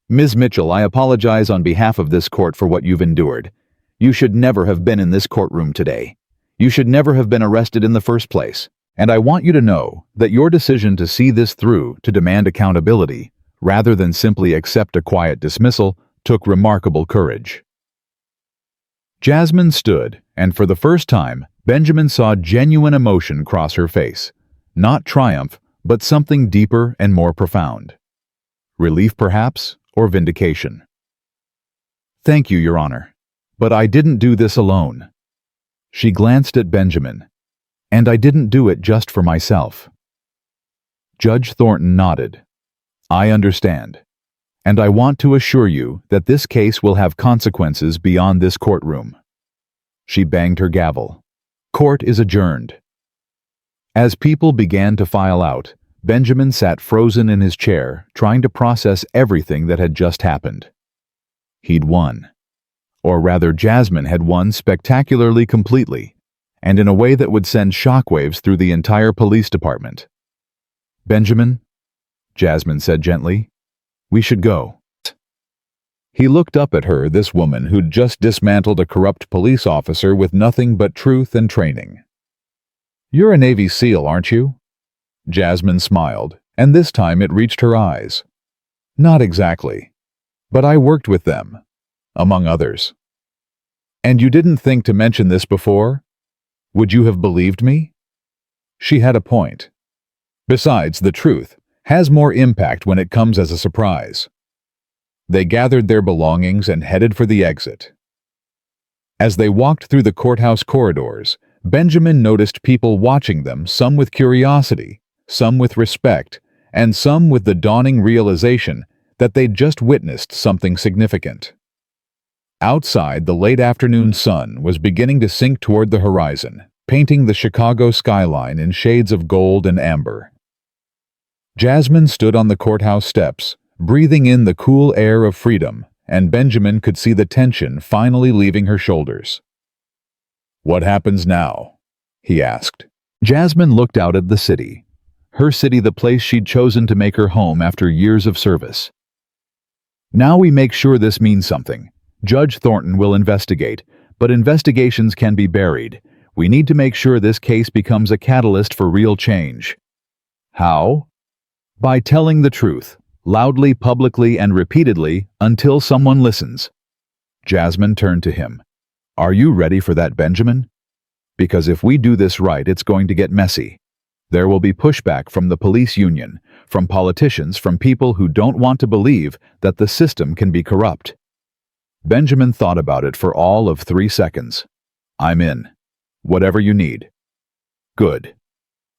Ms. Mitchell, I apologize on behalf of this court for what you've endured. You should never have been in this courtroom today. You should never have been arrested in the first place. And I want you to know that your decision to see this through, to demand accountability, rather than simply accept a quiet dismissal, took remarkable courage. Jasmine stood, and for the first time, Benjamin saw genuine emotion cross her face. Not triumph, but something deeper and more profound. Relief, perhaps, or vindication. Thank you, Your Honor. But I didn't do this alone. She glanced at Benjamin. And I didn't do it just for myself. Judge Thornton nodded. I understand. And I want to assure you that this case will have consequences beyond this courtroom. She banged her gavel. Court is adjourned. As people began to file out, Benjamin sat frozen in his chair, trying to process everything that had just happened. He'd won. Or rather, Jasmine had won spectacularly completely, and in a way that would send shockwaves through the entire police department. Benjamin, Jasmine said gently, we should go. He looked up at her, this woman who'd just dismantled a corrupt police officer with nothing but truth and training. You're a Navy SEAL, aren't you? Jasmine smiled, and this time it reached her eyes. Not exactly. But I worked with them, among others. And you didn't think to mention this before? Would you have believed me? She had a point. Besides, the truth has more impact when it comes as a surprise. They gathered their belongings and headed for the exit. As they walked through the courthouse corridors, Benjamin noticed people watching them, some with curiosity, some with respect, and some with the dawning realization that they'd just witnessed something significant. Outside, the late afternoon sun was beginning to sink toward the horizon, painting the Chicago skyline in shades of gold and amber. Jasmine stood on the courthouse steps, breathing in the cool air of freedom, and Benjamin could see the tension finally leaving her shoulders. What happens now? He asked. Jasmine looked out at the city. Her city, the place she'd chosen to make her home after years of service. Now we make sure this means something. Judge Thornton will investigate, but investigations can be buried. We need to make sure this case becomes a catalyst for real change. How? By telling the truth, loudly, publicly, and repeatedly, until someone listens. Jasmine turned to him. Are you ready for that, Benjamin? Because if we do this right, it's going to get messy. There will be pushback from the police union, from politicians, from people who don't want to believe that the system can be corrupt. Benjamin thought about it for all of 3 seconds. I'm in. Whatever you need. Good.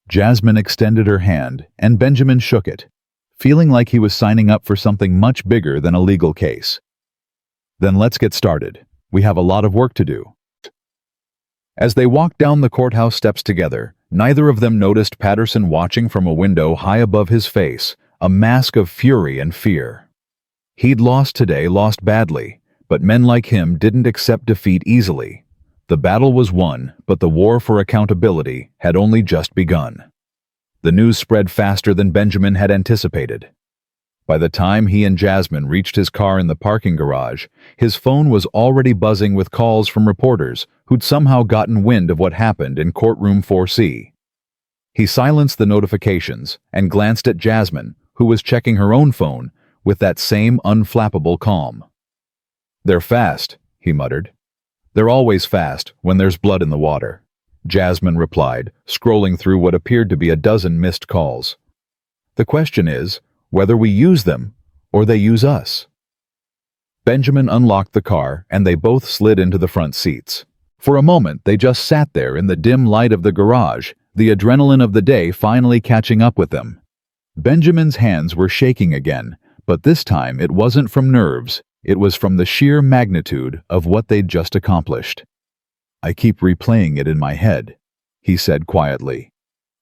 Jasmine extended her hand, and Benjamin shook it, feeling like he was signing up for something much bigger than a legal case. Then let's get started. We have a lot of work to do. As they walked down the courthouse steps together, neither of them noticed Patterson watching from a window high above his face, a mask of fury and fear. He'd lost today, lost badly, but men like him didn't accept defeat easily. The battle was won, but the war for accountability had only just begun. The news spread faster than Benjamin had anticipated. By the time he and Jasmine reached his car in the parking garage, his phone was already buzzing with calls from reporters who'd somehow gotten wind of what happened in Courtroom 4C. He silenced the notifications and glanced at Jasmine, who was checking her own phone with that same unflappable calm. They're fast, he muttered. They're always fast when there's blood in the water, Jasmine replied, scrolling through what appeared to be a dozen missed calls. The question is whether we use them or they use us. Benjamin unlocked the car and they both slid into the front seats. For a moment, they just sat there in the dim light of the garage, the adrenaline of the day finally catching up with them. Benjamin's hands were shaking again, but this time it wasn't from nerves, it was from the sheer magnitude of what they'd just accomplished. I keep replaying it in my head, he said quietly.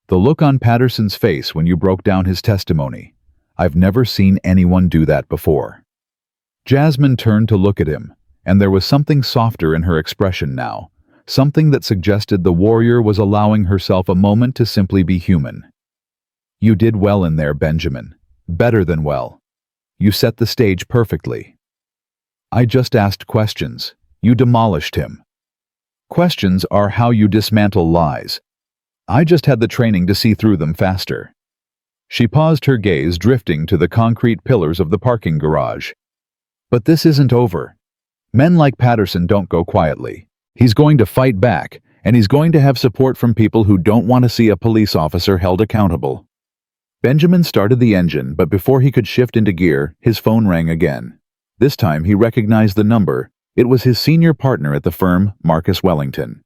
The look on Patterson's face when you broke down his testimony. I've never seen anyone do that before. Jasmine turned to look at him, and there was something softer in her expression now, something that suggested the warrior was allowing herself a moment to simply be human. You did well in there, Benjamin. Better than well. You set the stage perfectly. I just asked questions. You demolished him. Questions are how you dismantle lies. I just had the training to see through them faster. She paused, her gaze drifting to the concrete pillars of the parking garage. But this isn't over. Men like Patterson don't go quietly. He's going to fight back, and he's going to have support from people who don't want to see a police officer held accountable. Benjamin started the engine, but before he could shift into gear, his phone rang again. This time he recognized the number. It was his senior partner at the firm, Marcus Wellington.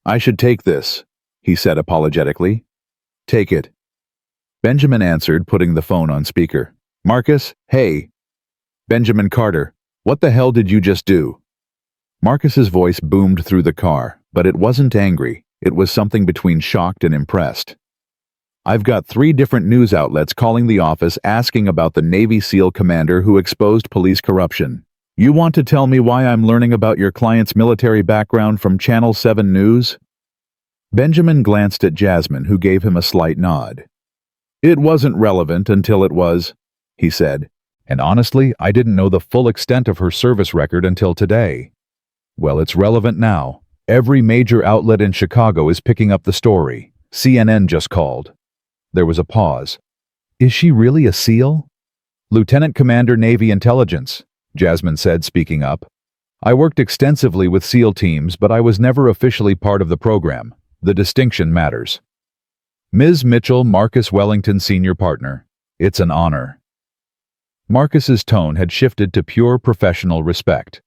I should take this, he said apologetically. Take it. Benjamin answered, putting the phone on speaker. Marcus, hey. Benjamin Carter, what the hell did you just do? Marcus's voice boomed through the car, but it wasn't angry. It was something between shocked and impressed. I've got 3 different news outlets calling the office asking about the Navy SEAL commander who exposed police corruption. You want to tell me why I'm learning about your client's military background from Channel 7 News? Benjamin glanced at Jasmine, who gave him a slight nod. It wasn't relevant until it was, he said. And honestly, I didn't know the full extent of her service record until today. Well, it's relevant now. Every major outlet in Chicago is picking up the story. CNN just called. There was a pause. Is she really a SEAL? Lieutenant Commander Navy Intelligence, Jasmine said, speaking up. I worked extensively with SEAL teams, but I was never officially part of the program. The distinction matters. Ms. Mitchell, Marcus Wellington, senior partner. It's an honor. Marcus's tone had shifted to pure professional respect.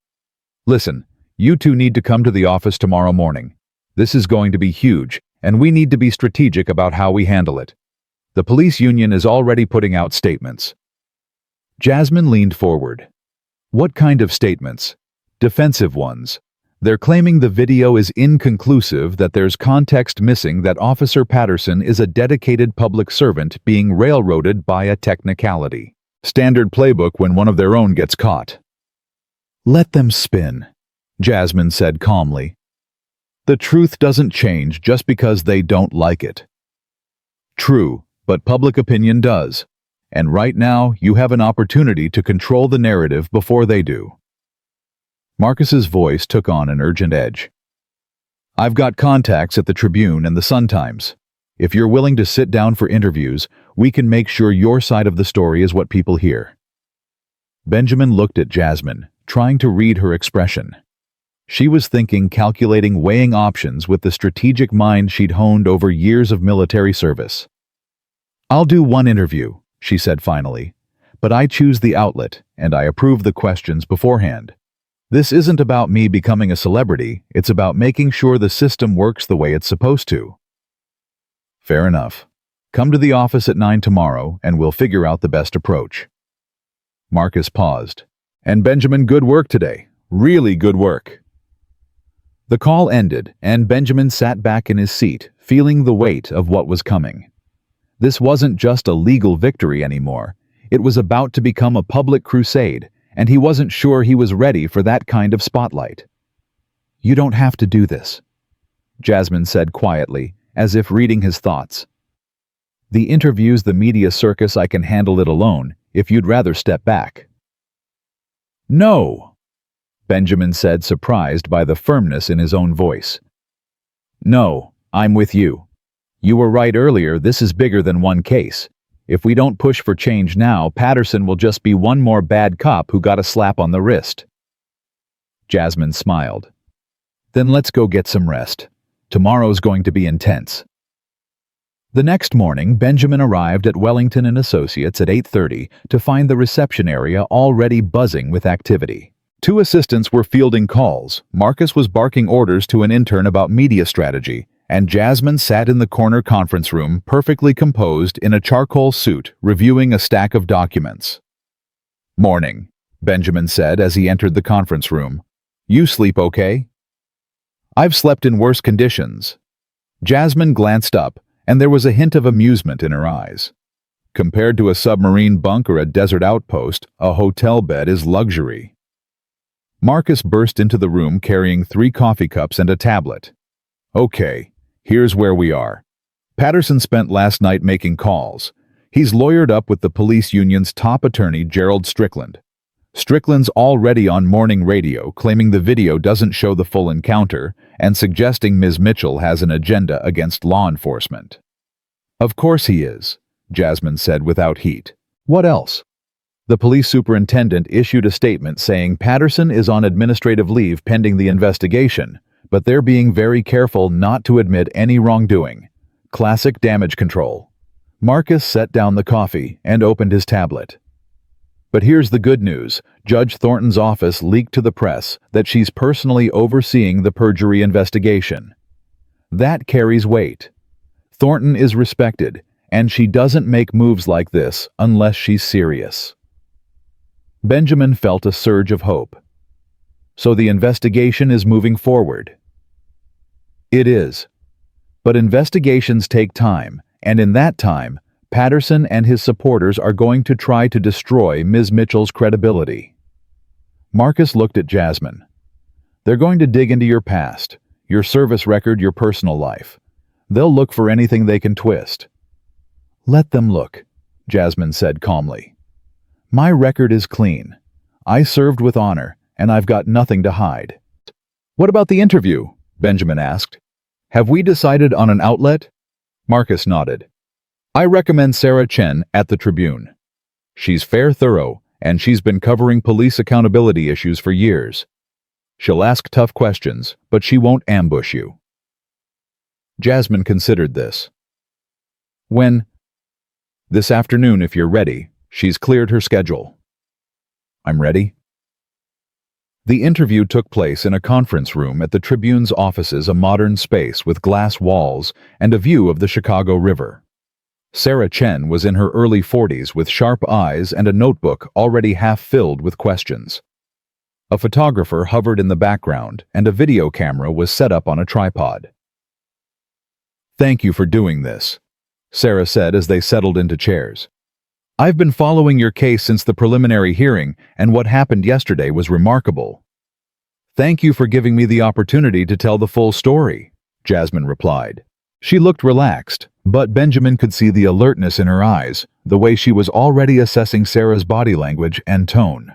Listen, you two need to come to the office tomorrow morning. This is going to be huge, and we need to be strategic about how we handle it. The police union is already putting out statements. Jasmine leaned forward. What kind of statements? Defensive ones. They're claiming the video is inconclusive, that there's context missing, that Officer Patterson is a dedicated public servant being railroaded by a technicality. Standard playbook when one of their own gets caught. Let them spin, Jasmine said calmly. The truth doesn't change just because they don't like it. True, but public opinion does. And right now, you have an opportunity to control the narrative before they do. Marcus's voice took on an urgent edge. I've got contacts at the Tribune and the Sun-Times. If you're willing to sit down for interviews, We can make sure your side of the story is what people hear." Benjamin looked at Jasmine, trying to read her expression. She was thinking, calculating, weighing options with the strategic mind she'd honed over years of military service. "I'll do one interview," she said finally, "but I choose the outlet, and I approve the questions beforehand. This isn't about me becoming a celebrity, it's about making sure the system works the way it's supposed to." "Fair enough. Come to the office at 9 tomorrow, and we'll figure out the best approach." Marcus paused. "And Benjamin, good work today. Really good work." The call ended, and Benjamin sat back in his seat, feeling the weight of what was coming. This wasn't just a legal victory anymore. It was about to become a public crusade, and he wasn't sure he was ready for that kind of spotlight. "You don't have to do this," Jasmine said quietly, as if reading his thoughts. "The interview's the media circus. I can handle it alone, if you'd rather step back." "No," Benjamin said, surprised by the firmness in his own voice. "No, I'm with you. You were right earlier, this is bigger than one case. If we don't push for change now, Patterson will just be one more bad cop who got a slap on the wrist." Jasmine smiled. "Then let's go get some rest. Tomorrow's going to be intense." The next morning, Benjamin arrived at Wellington and Associates at 8:30 to find the reception area already buzzing with activity. Two assistants were fielding calls, Marcus was barking orders to an intern about media strategy, and Jasmine sat in the corner conference room, perfectly composed in a charcoal suit, reviewing a stack of documents. "Morning," Benjamin said as he entered the conference room. "You sleep okay?" "I've slept in worse conditions." Jasmine glanced up, and there was a hint of amusement in her eyes. Compared to a submarine bunk or a desert outpost, a hotel bed is luxury. Marcus burst into the room carrying 3 coffee cups and a tablet. "Okay, here's where we are. Patterson spent last night making calls. He's lawyered up with the police union's top attorney, Gerald Strickland. Strickland's already on morning radio, claiming the video doesn't show the full encounter and suggesting Ms. Mitchell has an agenda against law enforcement." "Of course he is," Jasmine said without heat. "What else?" The police superintendent issued a statement saying Patterson is on administrative leave pending the investigation, but they're being very careful not to admit any wrongdoing. Classic damage control. Marcus set down the coffee and opened his tablet. "But here's the good news. Judge Thornton's office leaked to the press that she's personally overseeing the perjury investigation. That carries weight. Thornton is respected, and she doesn't make moves like this unless she's serious." Benjamin felt a surge of hope. "So the investigation is moving forward?" "It is. But investigations take time, and in that time, Patterson and his supporters are going to try to destroy Ms. Mitchell's credibility." Marcus looked at Jasmine. "They're going to dig into your past, your service record, your personal life. They'll look for anything they can twist." "Let them look," Jasmine said calmly. "My record is clean. I served with honor, and I've got nothing to hide." "What about the interview?" Benjamin asked. "Have we decided on an outlet?" Marcus nodded. "I recommend Sarah Chen at the Tribune. She's fair, thorough, and she's been covering police accountability issues for years. She'll ask tough questions, but she won't ambush you." Jasmine considered this. "When?" "This afternoon, if you're ready. She's cleared her schedule." "I'm ready." The interview took place in a conference room at the Tribune's offices, a modern space with glass walls and a view of the Chicago River. Sarah Chen was in her early 40s with sharp eyes and a notebook already half filled with questions. A photographer hovered in the background, and a video camera was set up on a tripod. "Thank you for doing this," Sarah said as they settled into chairs. "I've been following your case since the preliminary hearing, and what happened yesterday was remarkable." "Thank you for giving me the opportunity to tell the full story," Jasmine replied. She looked relaxed, but Benjamin could see the alertness in her eyes, the way she was already assessing Sarah's body language and tone.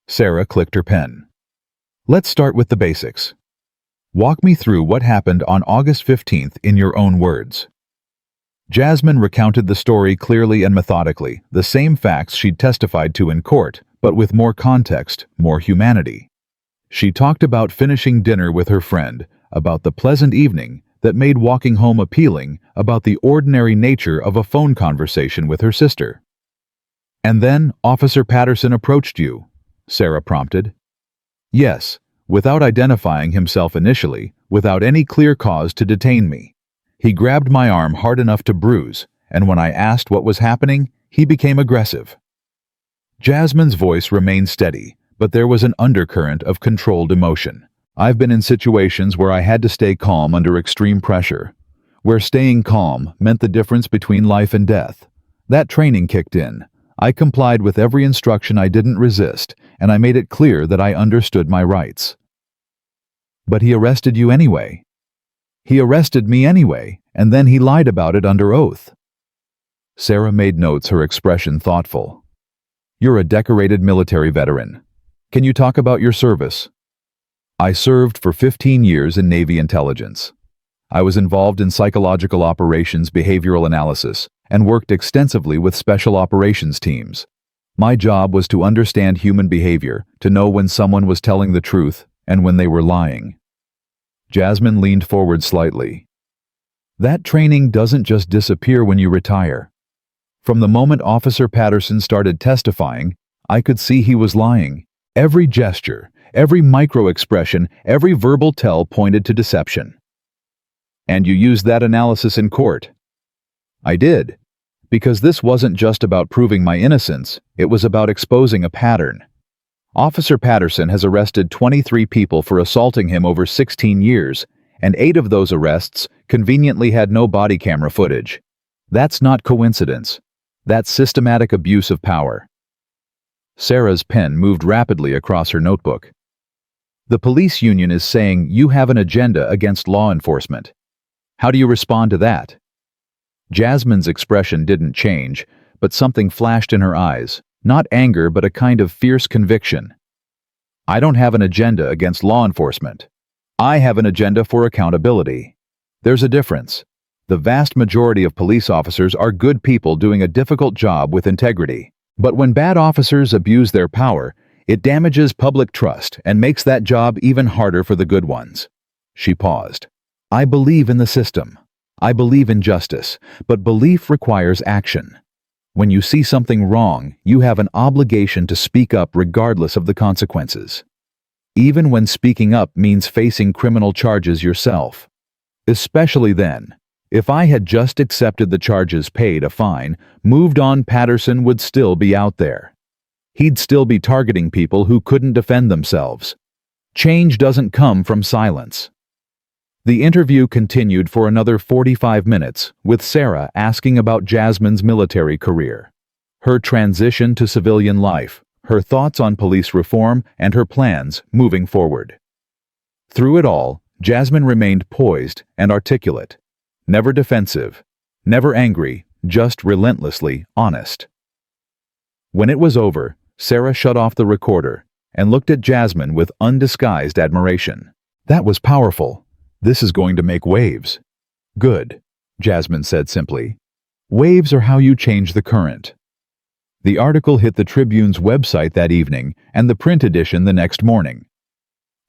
Sarah clicked her pen. "Let's start with the basics. Walk me through what happened on August 15th in your own words." Jasmine recounted the story clearly and methodically, the same facts she'd testified to in court, but with more context, more humanity. She talked about finishing dinner with her friend, about the pleasant evening that made walking home appealing, about the ordinary nature of a phone conversation with her sister. "And then Officer Patterson approached you," Sarah prompted. "Yes, without identifying himself initially, without any clear cause to detain me. He grabbed my arm hard enough to bruise, and when I asked what was happening, he became aggressive." Jasmine's voice remained steady, but there was an undercurrent of controlled emotion. "I've been in situations where I had to stay calm under extreme pressure, where staying calm meant the difference between life and death. That training kicked in. I complied with every instruction, I didn't resist, and I made it clear that I understood my rights." "But he arrested you anyway." "He arrested me anyway, and then he lied about it under oath." Sarah made notes, her expression thoughtful. "You're a decorated military veteran. Can you talk about your service?" "I served for 15 years in Navy intelligence. I was involved in psychological operations, behavioral analysis, and worked extensively with special operations teams. My job was to understand human behavior, to know when someone was telling the truth and when they were lying." Jasmine leaned forward slightly. "That training doesn't just disappear when you retire. From the moment Officer Patterson started testifying, I could see he was lying. Every gesture, every micro-expression, every verbal tell pointed to deception." "And you used that analysis in court?" "I did, because this wasn't just about proving my innocence, it was about exposing a pattern. Officer Patterson has arrested 23 people for assaulting him over 16 years, and 8 of those arrests conveniently had no body camera footage. That's not coincidence. That's systematic abuse of power." Sarah's pen moved rapidly across her notebook. "The police union is saying you have an agenda against law enforcement. How do you respond to that?" Jasmine's expression didn't change, but something flashed in her eyes, not anger but a kind of fierce conviction. "I don't have an agenda against law enforcement. I have an agenda for accountability. There's a difference. The vast majority of police officers are good people doing a difficult job with integrity. But when bad officers abuse their power, it damages public trust and makes that job even harder for the good ones." She paused. "I believe in the system. I believe in justice, but belief requires action. When you see something wrong, you have an obligation to speak up regardless of the consequences. Even when speaking up means facing criminal charges yourself. Especially then. If I had just accepted the charges, paid a fine, moved on, Patterson would still be out there. He'd still be targeting people who couldn't defend themselves. Change doesn't come from silence." The interview continued for another 45 minutes, with Sarah asking about Jasmine's military career, her transition to civilian life, her thoughts on police reform, and her plans moving forward. Through it all, Jasmine remained poised and articulate. Never defensive, never angry, just relentlessly honest. When it was over, Sarah shut off the recorder and looked at Jasmine with undisguised admiration. "That was powerful. This is going to make waves." "Good," Jasmine said simply. "Waves are how you change the current." The article hit the Tribune's website that evening and the print edition the next morning.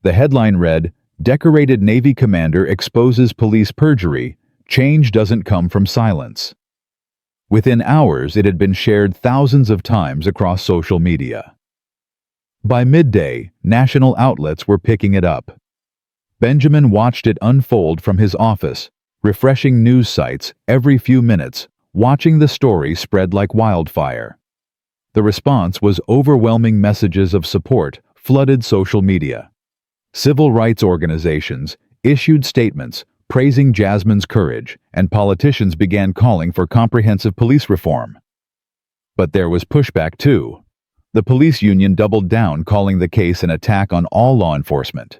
The headline read, "Decorated Navy Commander Exposes Police Perjury. Change Doesn't Come from Silence." Within hours, it had been shared thousands of times across social media. By midday, national outlets were picking it up. Benjamin watched it unfold from his office, refreshing news sites every few minutes, watching the story spread like wildfire. The response was overwhelming. Messages of support flooded social media. Civil rights organizations issued statements praising Jasmine's courage, and politicians began calling for comprehensive police reform. But there was pushback too. The police union doubled down, calling the case an attack on all law enforcement.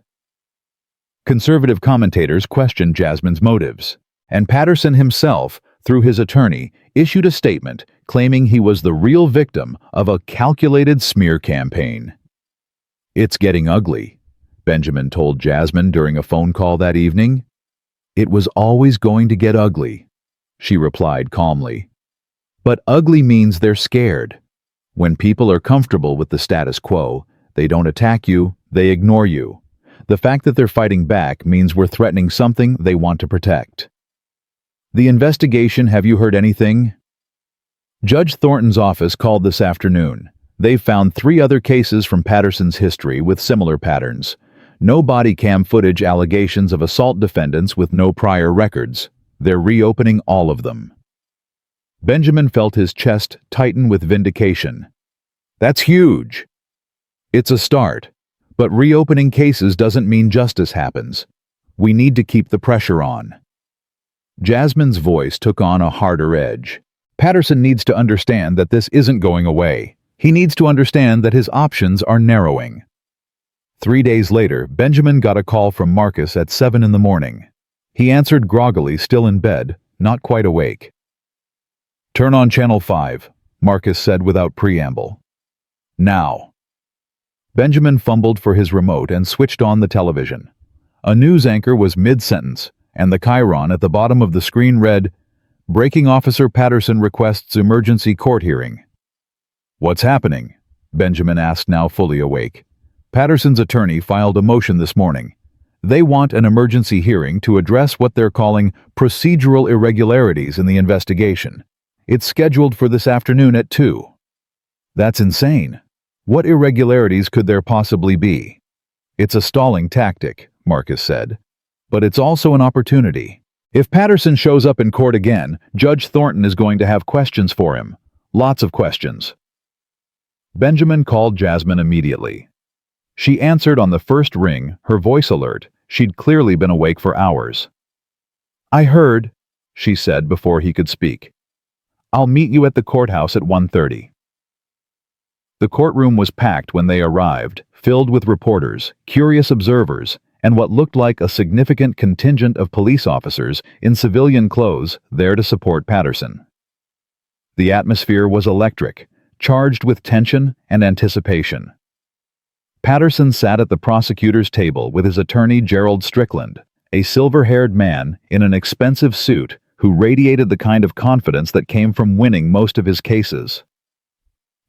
Conservative commentators questioned Jasmine's motives, and Patterson himself, through his attorney, issued a statement claiming he was the real victim of a calculated smear campaign. "It's getting ugly," Benjamin told Jasmine during a phone call that evening. "It was always going to get ugly. she replied calmly. But ugly means they're scared. When people are comfortable with the status quo, they don't attack you, they ignore you. The fact that they're fighting back means we're threatening something they want to protect. The investigation, have you heard anything? Judge Thornton's office called this afternoon. They've found 3 other cases from Patterson's history with similar patterns. No body cam footage allegations of assault defendants with no prior records. They're reopening all of them. Benjamin felt his chest tighten with vindication. That's huge. It's a start, but reopening cases doesn't mean justice happens. We need to keep the pressure on. Jasmine's voice took on a harder edge. Patterson needs to understand that this isn't going away. He needs to understand that his options are narrowing. 3 days later, Benjamin got a call from Marcus at 7 in the morning. He answered groggily, still in bed, not quite awake. Turn on Channel 5, Marcus said without preamble. Now. Benjamin fumbled for his remote and switched on the television. A news anchor was mid-sentence, and the chyron at the bottom of the screen read, Breaking Officer Patterson requests emergency court hearing. What's happening? Benjamin asked, now fully awake. Patterson's attorney filed a motion this morning. They want an emergency hearing to address what they're calling procedural irregularities in the investigation. It's scheduled for this afternoon at 2. That's insane. What irregularities could there possibly be? It's a stalling tactic, Marcus said. But it's also an opportunity. If Patterson shows up in court again, Judge Thornton is going to have questions for him. Lots of questions. Benjamin called Jasmine immediately. She answered on the first ring, her voice alert. She'd clearly been awake for hours. I heard, she said before he could speak. I'll meet you at the courthouse at 1:30. The courtroom was packed when they arrived, filled with reporters, curious observers, and what looked like a significant contingent of police officers in civilian clothes there to support Patterson. The atmosphere was electric, charged with tension and anticipation. Patterson sat at the prosecutor's table with his attorney Gerald Strickland, a silver-haired man in an expensive suit who radiated the kind of confidence that came from winning most of his cases.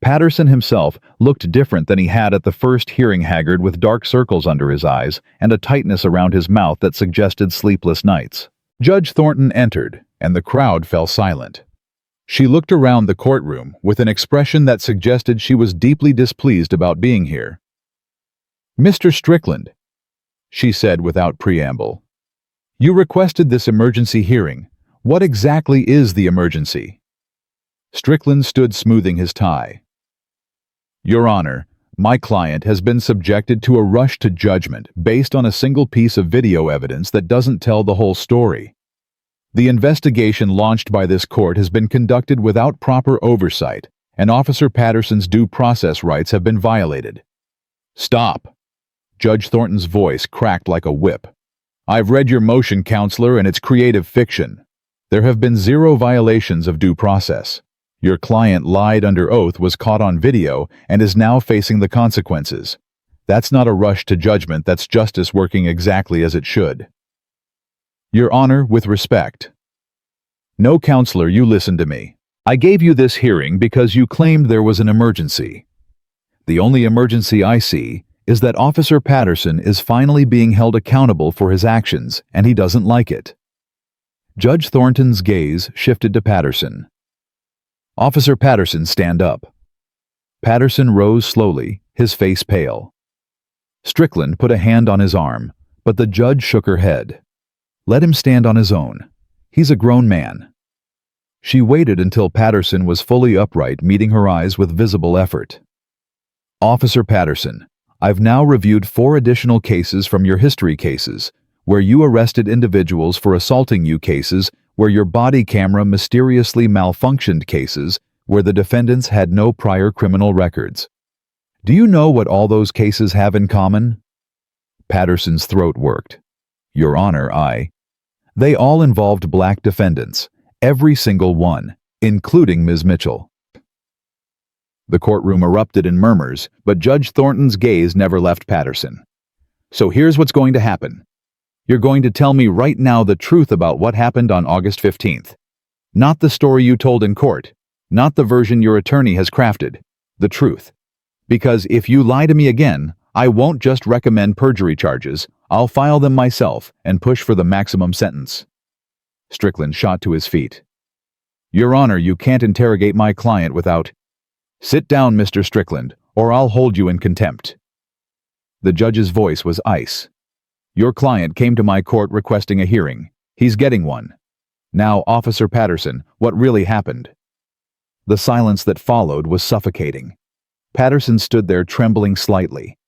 Patterson himself looked different than he had at the first hearing, haggard with dark circles under his eyes and a tightness around his mouth that suggested sleepless nights. Judge Thornton entered, and the crowd fell silent. She looked around the courtroom with an expression that suggested she was deeply displeased about being here. Mr. Strickland, she said without preamble, you requested this emergency hearing. What exactly is the emergency? Strickland stood smoothing his tie. Your Honor, my client has been subjected to a rush to judgment based on a single piece of video evidence that doesn't tell the whole story. The investigation launched by this court has been conducted without proper oversight, and Officer Patterson's due process rights have been violated. Stop! Judge Thornton's voice cracked like a whip. I've read your motion, counselor, and it's creative fiction. There have been 0 violations of due process. Your client lied under oath, was caught on video, and is now facing the consequences. That's not a rush to judgment, that's justice working exactly as it should. Your Honor, with respect. No, counselor, you listen to me. I gave you this hearing because you claimed there was an emergency. The only emergency I see is that Officer Patterson is finally being held accountable for his actions, and he doesn't like it. Judge Thornton's gaze shifted to Patterson. Officer Patterson, stand up. Patterson rose slowly, his face pale. Strickland put a hand on his arm, but the judge shook her head. Let him stand on his own. He's a grown man. She waited until Patterson was fully upright, meeting her eyes with visible effort. Officer Patterson, I've now reviewed 4 additional cases from your history cases, where you arrested individuals for assaulting you, cases where your body camera mysteriously malfunctioned, cases where the defendants had no prior criminal records. Do you know what all those cases have in common? Patterson's throat worked. Your Honor, They all involved black defendants, every single one, including Ms. Mitchell. The courtroom erupted in murmurs, but Judge Thornton's gaze never left Patterson. So here's what's going to happen. You're going to tell me right now the truth about what happened on August 15th. Not the story you told in court. Not the version your attorney has crafted. The truth. Because if you lie to me again, I won't just recommend perjury charges, I'll file them myself and push for the maximum sentence. Strickland shot to his feet. Your Honor, you can't interrogate my client without— Sit down, Mr. Strickland, or I'll hold you in contempt. The judge's voice was ice. Your client came to my court requesting a hearing. He's getting one. Now, Officer Patterson, what really happened? The silence that followed was suffocating. Patterson stood there trembling slightly,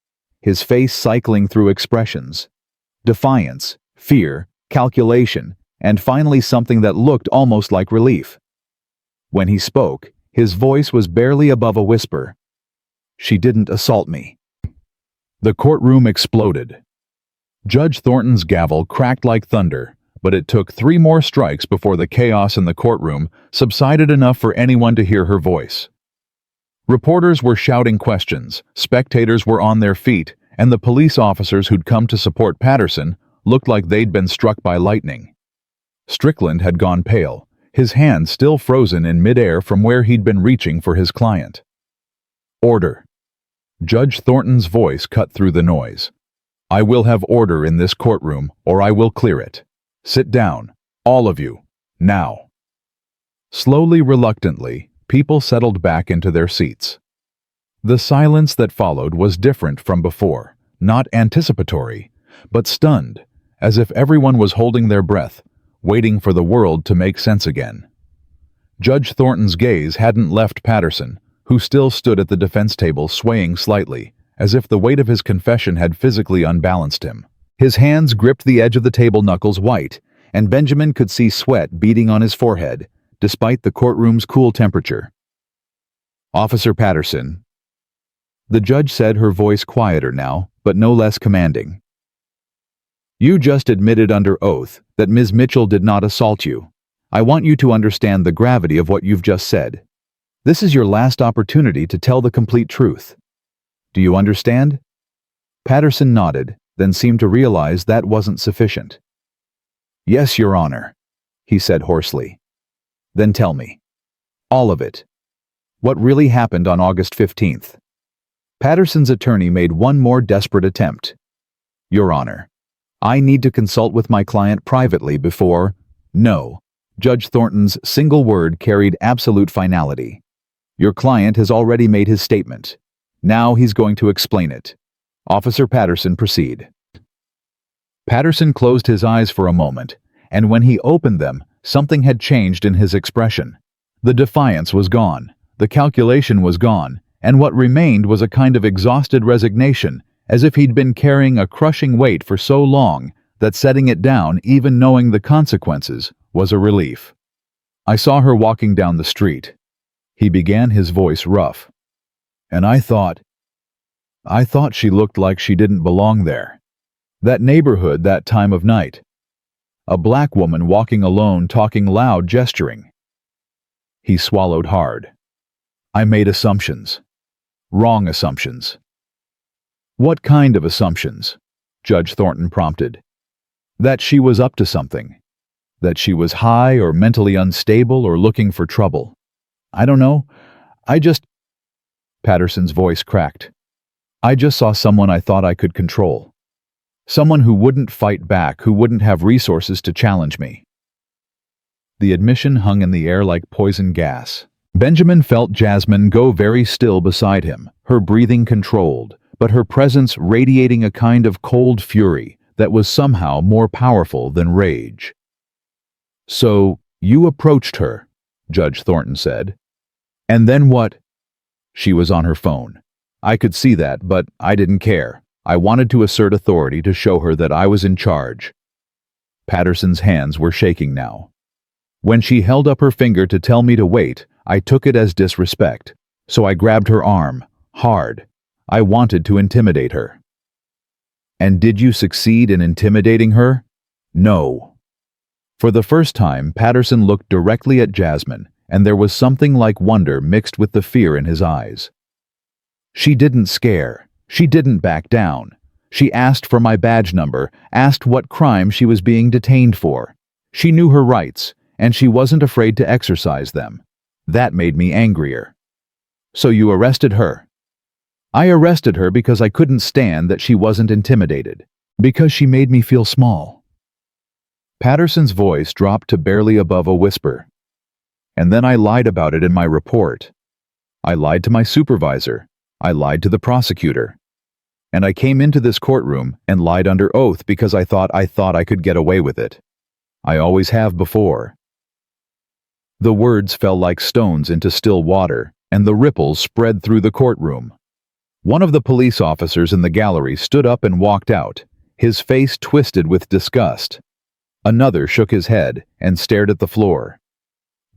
his face cycling through expressions. Defiance, fear, calculation, and finally something that looked almost like relief. When he spoke, his voice was barely above a whisper. She didn't assault me. The courtroom exploded. Judge Thornton's gavel cracked like thunder, but it took 3 more strikes before the chaos in the courtroom subsided enough for anyone to hear her voice. Reporters were shouting questions, spectators were on their feet, and the police officers who'd come to support Patterson looked like they'd been struck by lightning. Strickland had gone pale, his hand still frozen in midair from where he'd been reaching for his client. Order. Judge Thornton's voice cut through the noise. I will have order in this courtroom, or I will clear it. Sit down, all of you, now. Slowly, reluctantly, people settled back into their seats. The silence that followed was different from before, not anticipatory, but stunned, as if everyone was holding their breath, waiting for the world to make sense again. Judge Thornton's gaze hadn't left Patterson, who still stood at the defense table swaying slightly, as if the weight of his confession had physically unbalanced him. His hands gripped the edge of the table knuckles white, and Benjamin could see sweat beading on his forehead, despite the courtroom's cool temperature. Officer Patterson. The judge said, her voice quieter now, but no less commanding. You just admitted under oath that Ms. Mitchell did not assault you. I want you to understand the gravity of what you've just said. This is your last opportunity to tell the complete truth. Do you understand? Patterson nodded, then seemed to realize that wasn't sufficient. Yes, Your Honor, he said hoarsely. Then tell me. All of it. What really happened on August 15th? Patterson's attorney made one more desperate attempt. Your Honor, I need to consult with my client privately before— No. Judge Thornton's single word carried absolute finality. Your client has already made his statement. Now he's going to explain it. Officer Patterson, proceed. Patterson closed his eyes for a moment, and when he opened them, something had changed in his expression. The defiance was gone, the calculation was gone, and what remained was a kind of exhausted resignation, as if he'd been carrying a crushing weight for so long that setting it down, even knowing the consequences, was a relief. I saw her walking down the street. He began, his voice rough. And I thought she looked like she didn't belong there. That neighborhood, that time of night. A black woman walking alone, talking loud, gesturing. He swallowed hard. I made assumptions. Wrong assumptions. What kind of assumptions? Judge Thornton prompted. That she was up to something. That she was high or mentally unstable or looking for trouble. I don't know. Patterson's voice cracked. I just saw someone I thought I could control. Someone who wouldn't fight back, who wouldn't have resources to challenge me. The admission hung in the air like poison gas. Benjamin felt Jasmine go very still beside him, her breathing controlled, but her presence radiating a kind of cold fury that was somehow more powerful than rage. So, you approached her, Judge Thornton said. And then what? She was on her phone. I could see that, but I didn't care. I wanted to assert authority to show her that I was in charge. Patterson's hands were shaking now. When she held up her finger to tell me to wait, I took it as disrespect, so I grabbed her arm, hard. I wanted to intimidate her. And did you succeed in intimidating her? No. For the first time, Patterson looked directly at Jasmine, and there was something like wonder mixed with the fear in his eyes. She didn't scare. She didn't back down. She asked for my badge number, asked what crime she was being detained for. She knew her rights, and she wasn't afraid to exercise them. That made me angrier. So you arrested her? I arrested her because I couldn't stand that she wasn't intimidated. Because she made me feel small. Patterson's voice dropped to barely above a whisper. And then I lied about it in my report. I lied to my supervisor. I lied to the prosecutor. And I came into this courtroom and lied under oath because I thought I could get away with it. I always have before. The words fell like stones into still water, and the ripples spread through the courtroom. One of the police officers in the gallery stood up and walked out, his face twisted with disgust. Another shook his head and stared at the floor.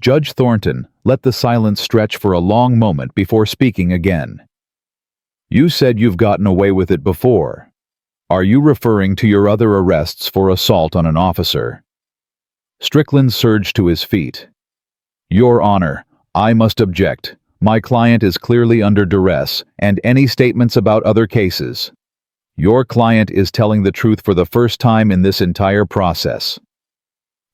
Judge Thornton let the silence stretch for a long moment before speaking again. You said you've gotten away with it before. Are you referring to your other arrests for assault on an officer? Strickland surged to his feet. Your Honor, I must object. My client is clearly under duress, and any statements about other cases. Your client is telling the truth for the first time in this entire process.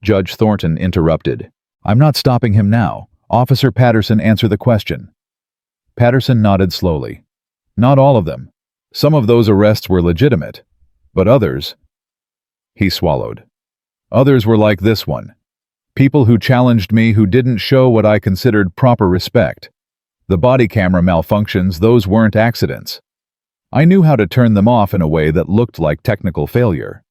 Judge Thornton interrupted. I'm not stopping him now. Officer Patterson, answer the question. Patterson nodded slowly. Not all of them. Some of those arrests were legitimate, but others... He swallowed. Others were like this one. People who challenged me who didn't show what I considered proper respect. The body camera malfunctions, those weren't accidents. I knew how to turn them off in a way that looked like technical failure.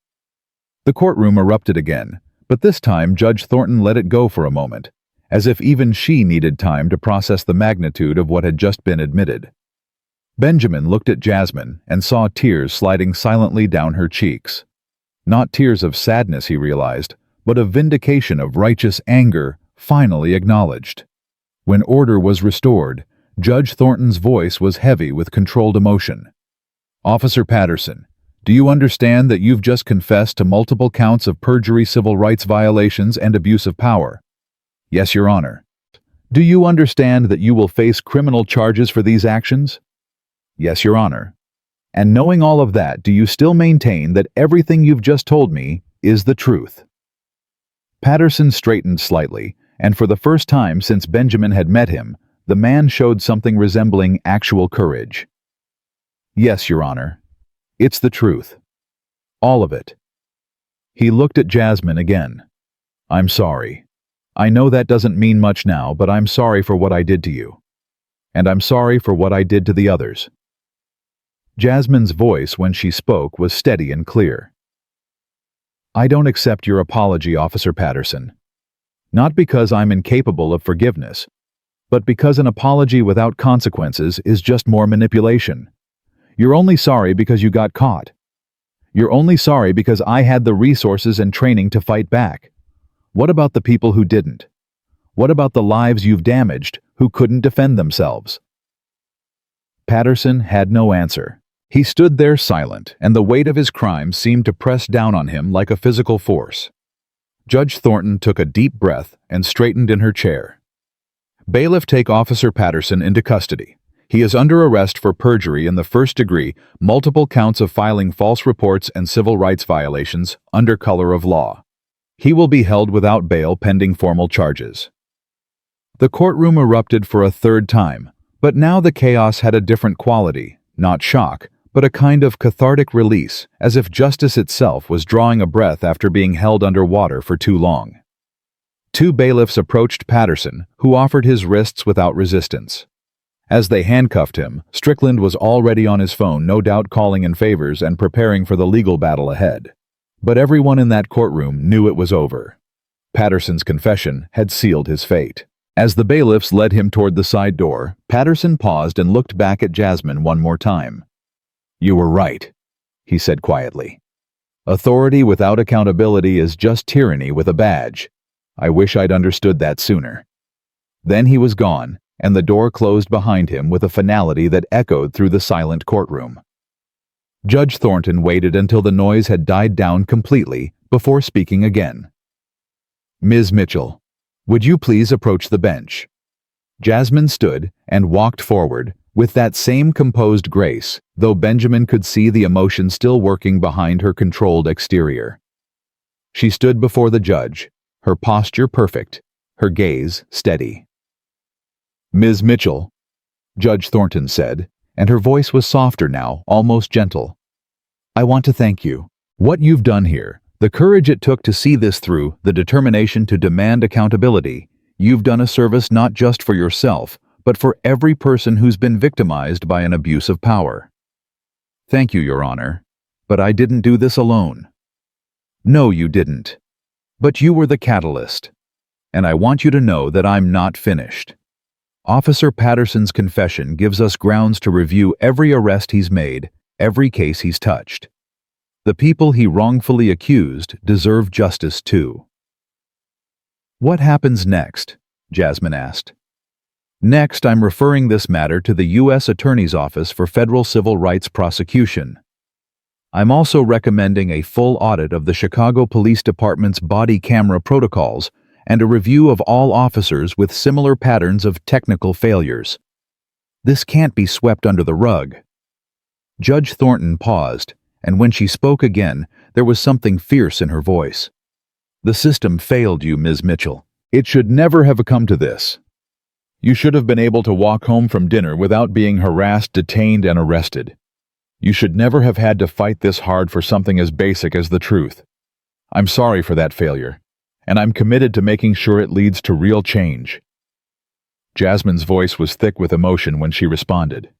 The courtroom erupted again, but this time Judge Thornton let it go for a moment, as if even she needed time to process the magnitude of what had just been admitted. Benjamin looked at Jasmine and saw tears sliding silently down her cheeks. Not tears of sadness, he realized, but of vindication of righteous anger finally acknowledged. When order was restored, Judge Thornton's voice was heavy with controlled emotion. Officer Patterson, do you understand that you've just confessed to multiple counts of perjury, civil rights violations, and abuse of power? Yes, Your Honor. Do you understand that you will face criminal charges for these actions? Yes, Your Honor. And knowing all of that, do you still maintain that everything you've just told me is the truth? Patterson straightened slightly, and for the first time since Benjamin had met him, the man showed something resembling actual courage. Yes, Your Honor. It's the truth. All of it. He looked at Jasmine again. I'm sorry. I know that doesn't mean much now, but I'm sorry for what I did to you. And I'm sorry for what I did to the others. Jasmine's voice when she spoke was steady and clear. I don't accept your apology, Officer Patterson. Not because I'm incapable of forgiveness, but because an apology without consequences is just more manipulation. You're only sorry because you got caught. You're only sorry because I had the resources and training to fight back. What about the people who didn't? What about the lives you've damaged who couldn't defend themselves? Patterson had no answer. He stood there silent, and the weight of his crime seemed to press down on him like a physical force. Judge Thornton took a deep breath and straightened in her chair. Bailiff, take Officer Patterson into custody. He is under arrest for perjury in the first degree, multiple counts of filing false reports and civil rights violations under color of law. He will be held without bail pending formal charges. The courtroom erupted for a third time, but now the chaos had a different quality, not shock, but a kind of cathartic release, as if justice itself was drawing a breath after being held under water for too long. Two bailiffs approached Patterson, who offered his wrists without resistance. As they handcuffed him, Strickland was already on his phone, no doubt calling in favors and preparing for the legal battle ahead. But everyone in that courtroom knew it was over. Patterson's confession had sealed his fate. As the bailiffs led him toward the side door, Patterson paused and looked back at Jasmine one more time. You were right, he said quietly. Authority without accountability is just tyranny with a badge. I wish I'd understood that sooner. Then he was gone, and the door closed behind him with a finality that echoed through the silent courtroom. Judge Thornton waited until the noise had died down completely before speaking again. Ms. Mitchell, would you please approach the bench? Jasmine stood and walked forward with that same composed grace, though Benjamin could see the emotion still working behind her controlled exterior. She stood before the judge, her posture perfect, her gaze steady. "Ms. Mitchell," Judge Thornton said, and her voice was softer now, almost gentle. "I want to thank you. What you've done here, the courage it took to see this through, the determination to demand accountability, you've done a service not just for yourself, but for every person who's been victimized by an abuse of power." "Thank you, Your Honor. But I didn't do this alone." "No, you didn't. But you were the catalyst. And I want you to know that I'm not finished." Officer Patterson's confession gives us grounds to review every arrest he's made, every case he's touched. The people he wrongfully accused deserve justice too. "What happens next?" Jasmine asked. "Next, I'm referring this matter to the U.S. Attorney's Office for Federal Civil Rights Prosecution. I'm also recommending a full audit of the Chicago Police Department's body camera protocols and a review of all officers with similar patterns of technical failures. This can't be swept under the rug." Judge Thornton paused, and when she spoke again, there was something fierce in her voice. "The system failed you, Ms. Mitchell. It should never have come to this. You should have been able to walk home from dinner without being harassed, detained, and arrested. You should never have had to fight this hard for something as basic as the truth. I'm sorry for that failure, and I'm committed to making sure it leads to real change." Jasmine's voice was thick with emotion when she responded.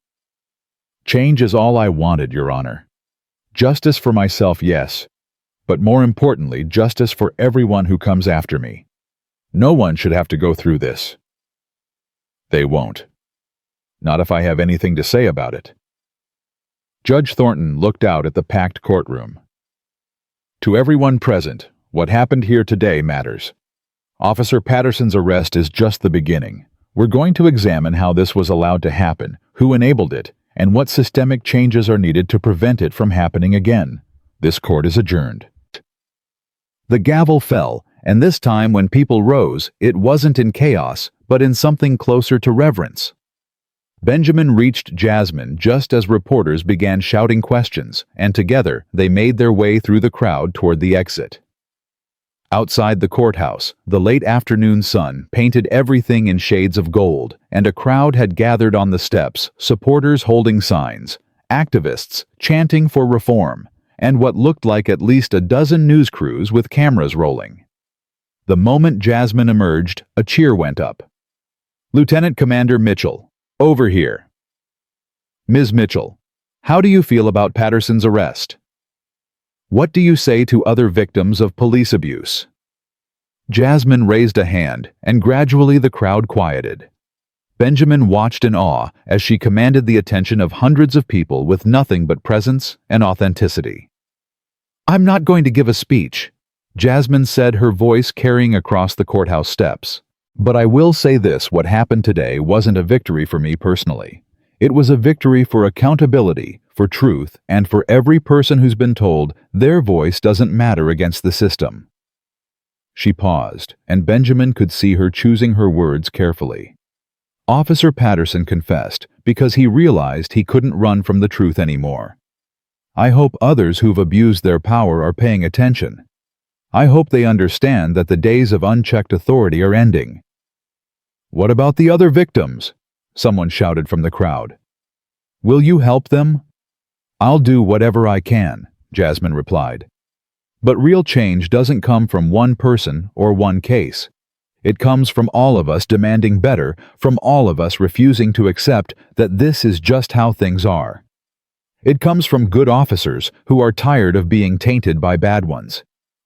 "Change is all I wanted, Your Honor. Justice for myself, yes, but more importantly, justice for everyone who comes after me. No one should have to go through this." "They won't. Not if I have anything to say about it." Judge Thornton looked out at the packed courtroom. "To everyone present, what happened here today matters. Officer Patterson's arrest is just the beginning. We're going to examine how this was allowed to happen, who enabled it, and what systemic changes are needed to prevent it from happening again. This court is adjourned." The gavel fell, and this time when people rose, it wasn't in chaos, but in something closer to reverence. Benjamin reached Jasmine just as reporters began shouting questions, and together they made their way through the crowd toward the exit. Outside the courthouse, the late afternoon sun painted everything in shades of gold, and a crowd had gathered on the steps, supporters holding signs, activists chanting for reform, and what looked like at least a dozen news crews with cameras rolling. The moment Jasmine emerged, a cheer went up. "Lieutenant Commander Mitchell, over here." "Ms. Mitchell, how do you feel about Patterson's arrest? What do you say to other victims of police abuse?" Jasmine raised a hand, and gradually the crowd quieted. Benjamin watched in awe as she commanded the attention of hundreds of people with nothing but presence and authenticity. "I'm not going to give a speech," Jasmine said, her voice carrying across the courthouse steps. "But I will say this: what happened today wasn't a victory for me personally. It was a victory for accountability, for truth, and for every person who's been told their voice doesn't matter against the system." She paused, and Benjamin could see her choosing her words carefully. Officer Patterson confessed because he realized he couldn't run from the truth anymore. I hope others who've abused their power are paying attention. I hope they understand that the days of unchecked authority are ending. "What about the other victims?" someone shouted from the crowd. "Will you help them?" "I'll do whatever I can," Jasmine replied. But real change doesn't come from one person or one case. It comes from all of us demanding better, from all of us refusing to accept that this is just how things are. It comes from good officers who are tired of being tainted by bad ones.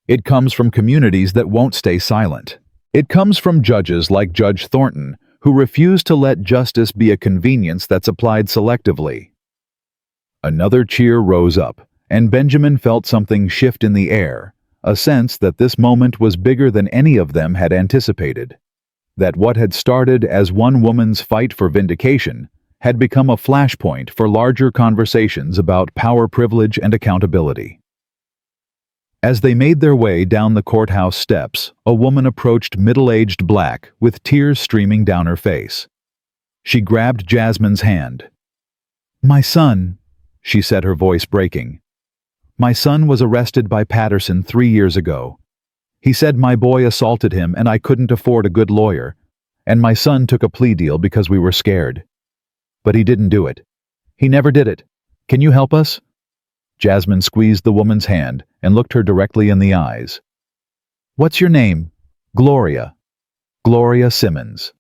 It comes from communities that won't stay silent. It comes from judges like Judge Thornton, who refuse to let justice be a convenience that's applied selectively. Another cheer rose up, and Benjamin felt something shift in the air, a sense that this moment was bigger than any of them had anticipated. That what had started as one woman's fight for vindication had become a flashpoint for larger conversations about power, privilege, and accountability. As they made their way down the courthouse steps, a woman approached, middle-aged black, with tears streaming down her face. She grabbed Jasmine's hand. "My son," she said, her voice breaking. "My son was arrested by Patterson 3 years ago. He said my boy assaulted him and I couldn't afford a good lawyer, and my son took a plea deal because we were scared. But he didn't do it. He never did it. Can you help us?" Jasmine squeezed the woman's hand and looked her directly in the eyes. "What's your name?" "Gloria. Gloria Simmons."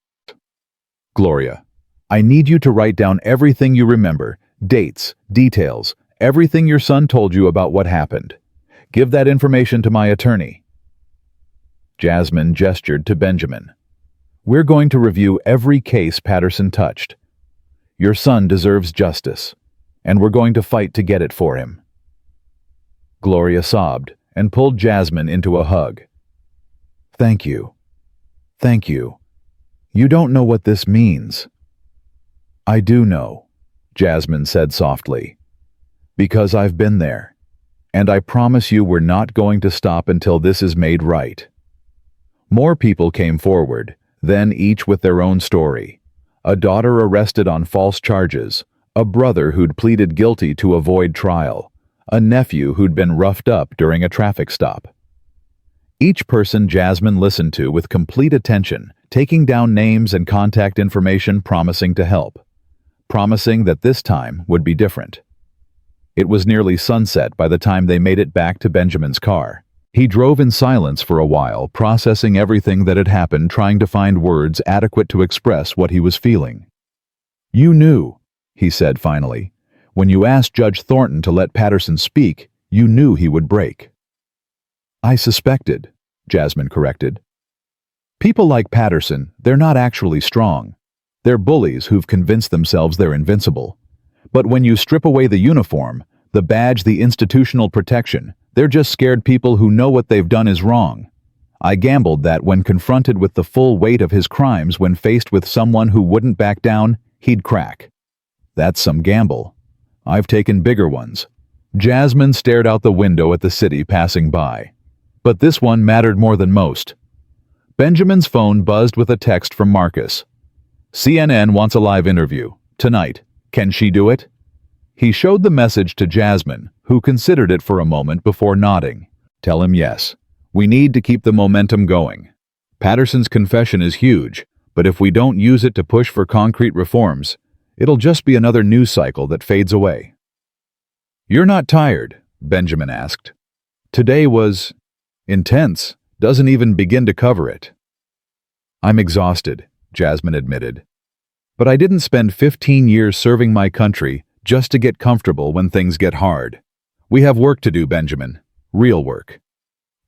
"Gloria, I need you to write down everything you remember, dates, details, everything your son told you about what happened. Give that information to my attorney." Jasmine gestured to Benjamin. "We're going to review every case Patterson touched. Your son deserves justice, and we're going to fight to get it for him." Gloria sobbed and pulled Jasmine into a hug. "Thank you. Thank you. You don't know what this means." "I do know," Jasmine said softly, "because I've been there, and I promise you we're not going to stop until this is made right." More people came forward, then each with their own story. A daughter arrested on false charges, a brother who'd pleaded guilty to avoid trial, a nephew who'd been roughed up during a traffic stop. Each person Jasmine listened to with complete attention, taking down names and contact information, promising to help, promising that this time would be different. It was nearly sunset by the time they made it back to Benjamin's car. He drove in silence for a while, processing everything that had happened, trying to find words adequate to express what he was feeling. "You knew," he said finally. "When you asked Judge Thornton to let Patterson speak, you knew he would break." "I suspected," Jasmine corrected. "People like Patterson, they're not actually strong. They're bullies who've convinced themselves they're invincible. But when you strip away the uniform, the badge, the institutional protection, they're just scared people who know what they've done is wrong. I gambled that when confronted with the full weight of his crimes, when faced with someone who wouldn't back down, he'd crack. That's some gamble. I've taken bigger ones." Jasmine stared out the window at the city passing by. But this one mattered more than most. Benjamin's phone buzzed with a text from Marcus. "CNN wants a live interview. Tonight. Can she do it?" He showed the message to Jasmine, who considered it for a moment before nodding. "Tell him yes. We need to keep the momentum going. Patterson's confession is huge, but if we don't use it to push for concrete reforms, it'll just be another news cycle that fades away." "You're not tired?" Benjamin asked. "Today was intense. Doesn't even begin to cover it." "I'm exhausted," Jasmine admitted. "But I didn't spend 15 years serving my country just to get comfortable when things get hard. We have work to do, Benjamin. Real work.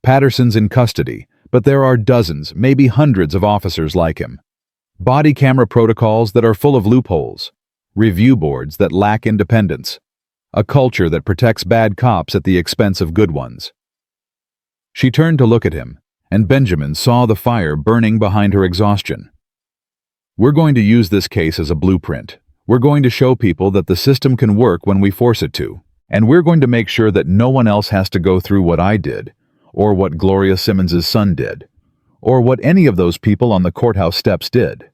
Patterson's in custody, but there are dozens, maybe hundreds of officers like him. Body camera protocols that are full of loopholes. Review boards that lack independence. A culture that protects bad cops at the expense of good ones." She turned to look at him, and Benjamin saw the fire burning behind her exhaustion. "We're going to use this case as a blueprint. We're going to show people that the system can work when we force it to. And we're going to make sure that no one else has to go through what I did, or what Gloria Simmons' son did, or what any of those people on the courthouse steps did."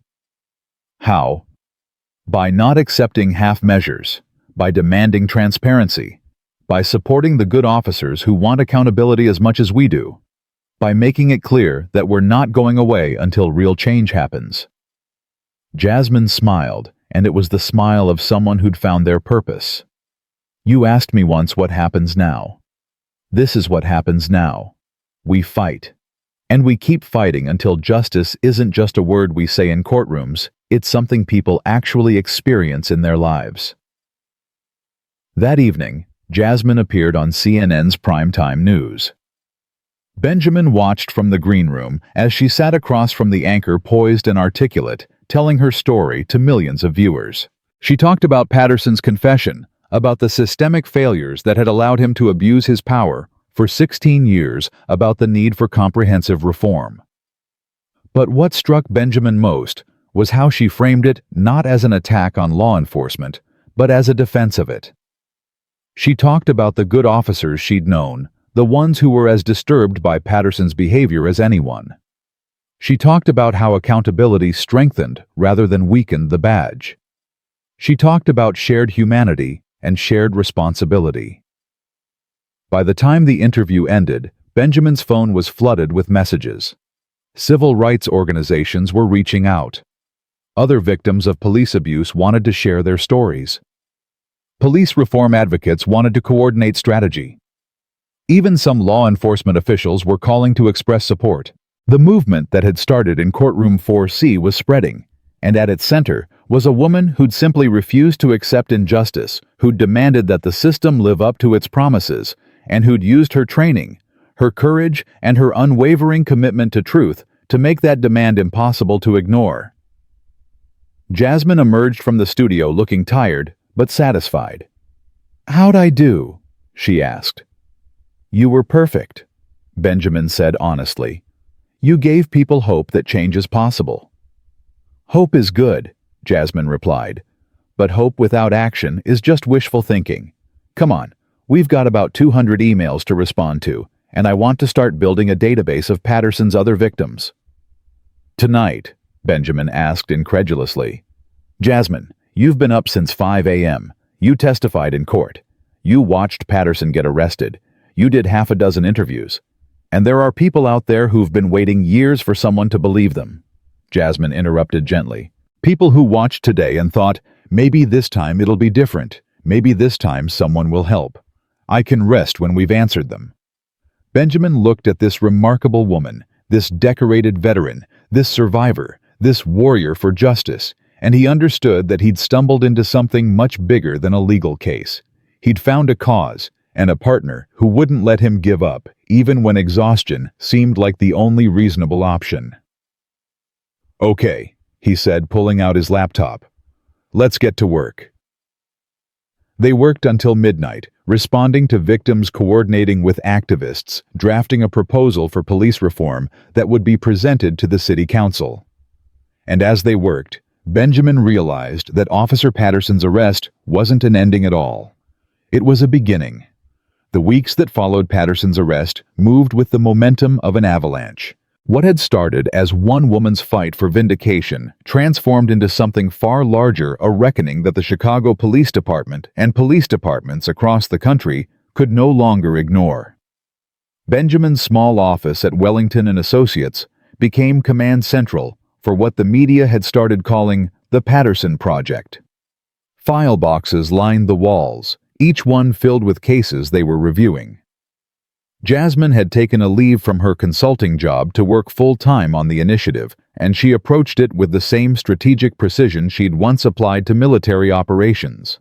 How? By not accepting half measures, by demanding transparency, by supporting the good officers who want accountability as much as we do, by making it clear that we're not going away until real change happens. Jasmine smiled, and it was the smile of someone who'd found their purpose. "You asked me once what happens now. This is what happens now. We fight. And we keep fighting until justice isn't just a word we say in courtrooms, it's something people actually experience in their lives." That evening, Jasmine appeared on CNN's primetime news. Benjamin watched from the green room as she sat across from the anchor, poised and articulate, telling her story to millions of viewers. She talked about Patterson's confession, about the systemic failures that had allowed him to abuse his power for 16 years, about the need for comprehensive reform. But what struck Benjamin most was how she framed it not as an attack on law enforcement, but as a defense of it. She talked about the good officers she'd known, the ones who were as disturbed by Patterson's behavior as anyone. She talked about how accountability strengthened rather than weakened the badge. She talked about shared humanity and shared responsibility. By the time the interview ended, Benjamin's phone was flooded with messages. Civil rights organizations were reaching out. Other victims of police abuse wanted to share their stories. Police reform advocates wanted to coordinate strategy. Even some law enforcement officials were calling to express support. The movement that had started in Courtroom 4C was spreading, and at its center was a woman who'd simply refused to accept injustice, who'd demanded that the system live up to its promises, and who'd used her training, her courage, and her unwavering commitment to truth to make that demand impossible to ignore. Jasmine emerged from the studio looking tired, but satisfied. "How'd I do?" she asked. "You were perfect," Benjamin said honestly. "You gave people hope that change is possible." "Hope is good," Jasmine replied. "But hope without action is just wishful thinking. Come on, we've got about 200 emails to respond to, and I want to start building a database of Patterson's other victims." "Tonight?" Benjamin asked incredulously. "Jasmine, you've been up since 5 a.m. You testified in court. You watched Patterson get arrested. You did half a dozen interviews. And there are people out there who've been waiting years for someone to believe them," Jasmine interrupted gently. "People who watched today and thought, maybe this time it'll be different. Maybe this time someone will help. I can rest when we've answered them." Benjamin looked at this remarkable woman, this decorated veteran, this survivor, this warrior for justice, and he understood that he'd stumbled into something much bigger than a legal case. He'd found a cause and a partner who wouldn't let him give up, even when exhaustion seemed like the only reasonable option. "Okay," he said, pulling out his laptop. "Let's get to work." They worked until midnight, responding to victims, coordinating with activists, drafting a proposal for police reform that would be presented to the city council. And as they worked, Benjamin realized that Officer Patterson's arrest wasn't an ending at all. It was a beginning. The weeks that followed Patterson's arrest moved with the momentum of an avalanche. What had started as one woman's fight for vindication transformed into something far larger, a reckoning that the Chicago Police Department and police departments across the country could no longer ignore. Benjamin's small office at Wellington and Associates became command central for what the media had started calling the Patterson Project. File boxes lined the walls, each one filled with cases they were reviewing. Jasmine had taken a leave from her consulting job to work full-time on the initiative, and she approached it with the same strategic precision she'd once applied to military operations.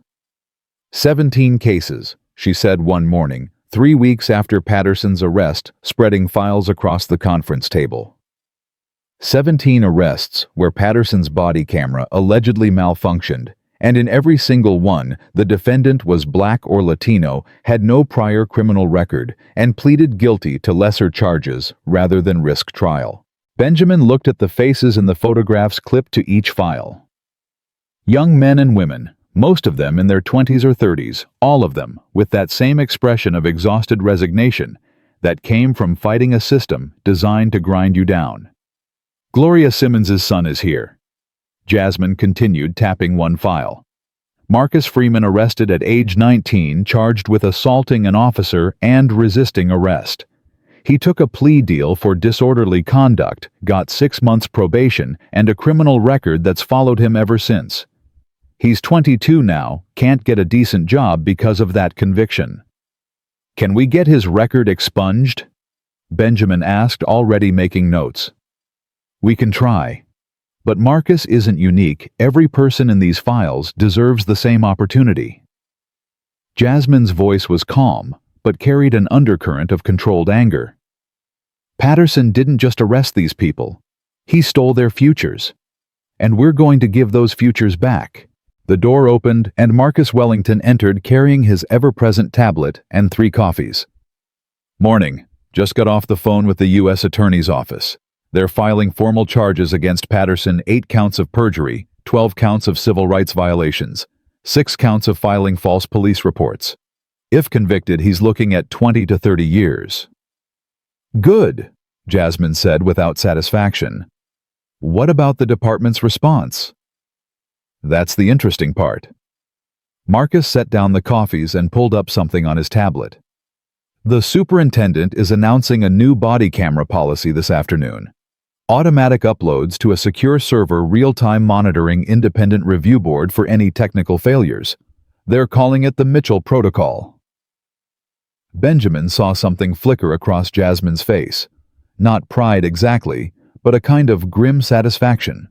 17 cases, she said one morning, 3 weeks after Patterson's arrest, spreading files across the conference table. 17 arrests where Patterson's body camera allegedly malfunctioned, and in every single one, the defendant was Black or Latino, had no prior criminal record, and pleaded guilty to lesser charges rather than risk trial. Benjamin looked at the faces in the photographs clipped to each file. Young men and women, most of them in their 20s or 30s, all of them with that same expression of exhausted resignation that came from fighting a system designed to grind you down. "Gloria Simmons's son is here," Jasmine continued, tapping one file. "Marcus Freeman arrested at age 19, charged with assaulting an officer and resisting arrest. He took a plea deal for disorderly conduct, got 6 months probation, and a criminal record that's followed him ever since. He's 22 now, can't get a decent job because of that conviction." "Can we get his record expunged?" Benjamin asked, already making notes. "We can try. But Marcus isn't unique. Every person in these files deserves the same opportunity." Jasmine's voice was calm, but carried an undercurrent of controlled anger. "Patterson didn't just arrest these people. He stole their futures. And we're going to give those futures back." The door opened, and Marcus Wellington entered carrying his ever-present tablet and 3 coffees. "Morning. Just got off the phone with the U.S. Attorney's Office. They're filing formal charges against Patterson, 8 counts of perjury, 12 counts of civil rights violations, 6 counts of filing false police reports. If convicted, he's looking at 20 to 30 years. "Good," Jasmine said without satisfaction. "What about the department's response?" "That's the interesting part." Marcus set down the coffees and pulled up something on his tablet. The superintendent is announcing a new body camera policy this afternoon. Automatic uploads to a secure server, real-time monitoring independent review board for any technical failures. They're calling it the Mitchell Protocol. Benjamin saw something flicker across Jasmine's face. Not pride exactly, but a kind of grim satisfaction.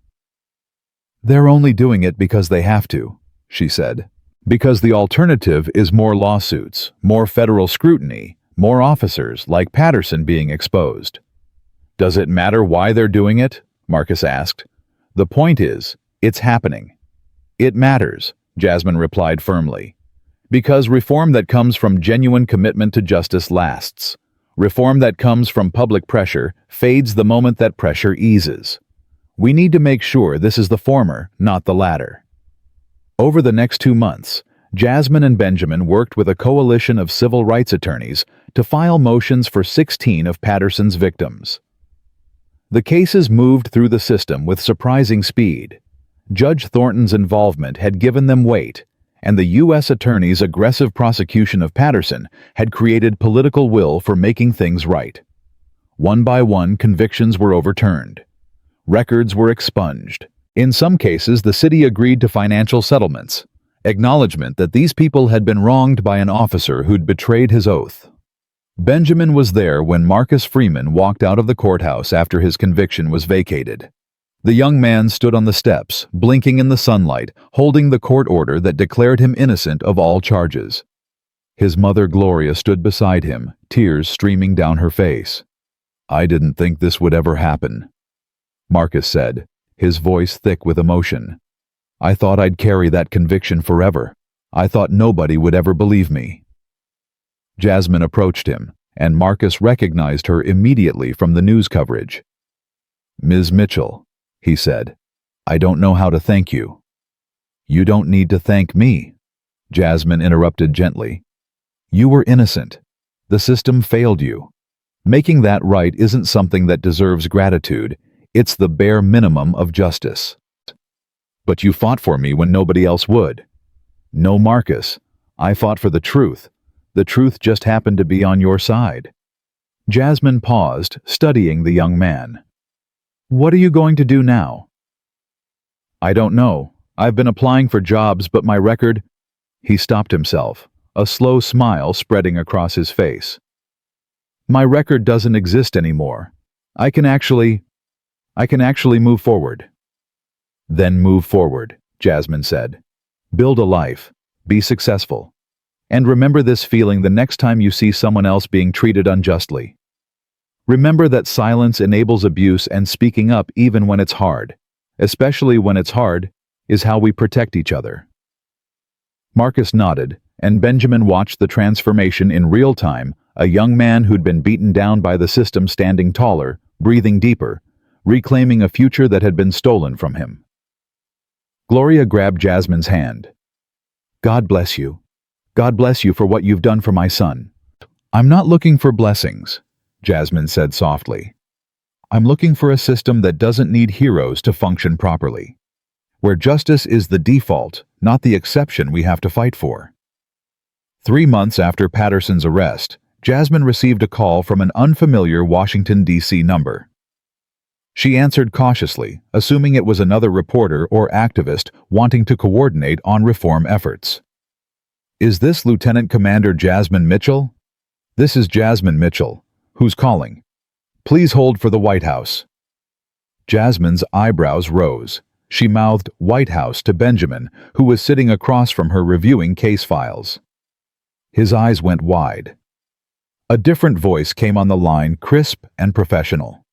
"They're only doing it because they have to," she said. "Because the alternative is more lawsuits, more federal scrutiny, more officers like Patterson being exposed." "Does it matter why they're doing it?" Marcus asked. "The point is, it's happening." "It matters," Jasmine replied firmly. "Because reform that comes from genuine commitment to justice lasts. Reform that comes from public pressure fades the moment that pressure eases. We need to make sure this is the former, not the latter." Over the next 2 months, Jasmine and Benjamin worked with a coalition of civil rights attorneys to file motions for 16 of Patterson's victims. The cases moved through the system with surprising speed. Judge Thornton's involvement had given them weight, and the U.S. Attorney's aggressive prosecution of Patterson had created political will for making things right. One by one, convictions were overturned. Records were expunged. In some cases, the city agreed to financial settlements, acknowledgement that these people had been wronged by an officer who'd betrayed his oath. Benjamin was there when Marcus Freeman walked out of the courthouse after his conviction was vacated. The young man stood on the steps, blinking in the sunlight, holding the court order that declared him innocent of all charges. His mother Gloria stood beside him, tears streaming down her face. "I didn't think this would ever happen," Marcus said, his voice thick with emotion. "I thought I'd carry that conviction forever. I thought nobody would ever believe me." Jasmine approached him, and Marcus recognized her immediately from the news coverage. "Ms. Mitchell," he said, "I don't know how to thank you." "You don't need to thank me," Jasmine interrupted gently. "You were innocent. The system failed you. Making that right isn't something that deserves gratitude. It's the bare minimum of justice." "But you fought for me when nobody else would." "No, Marcus. I fought for the truth. The truth just happened to be on your side." Jasmine paused, studying the young man. "What are you going to do now?" "I don't know. I've been applying for jobs, but my record—" He stopped himself, a slow smile spreading across his face. "My record doesn't exist anymore. I can actually move forward." "Then move forward," Jasmine said. "Build a life. Be successful. And remember this feeling the next time you see someone else being treated unjustly. Remember that silence enables abuse, and speaking up even when it's hard, especially when it's hard, is how we protect each other." Marcus nodded, and Benjamin watched the transformation in real time, a young man who'd been beaten down by the system standing taller, breathing deeper, reclaiming a future that had been stolen from him. Gloria grabbed Jasmine's hand. "God bless you. God bless you for what you've done for my son." "I'm not looking for blessings," Jasmine said softly. "I'm looking for a system that doesn't need heroes to function properly, where justice is the default, not the exception we have to fight for." 3 months after Patterson's arrest, Jasmine received a call from an unfamiliar Washington, D.C. number. She answered cautiously, assuming it was another reporter or activist wanting to coordinate on reform efforts. "Is this Lieutenant Commander Jasmine Mitchell?" "This is Jasmine Mitchell. Who's calling?" "Please hold for the White House." Jasmine's eyebrows rose. She mouthed "White House" to Benjamin, who was sitting across from her reviewing case files. His eyes went wide. A different voice came on the line, crisp and professional.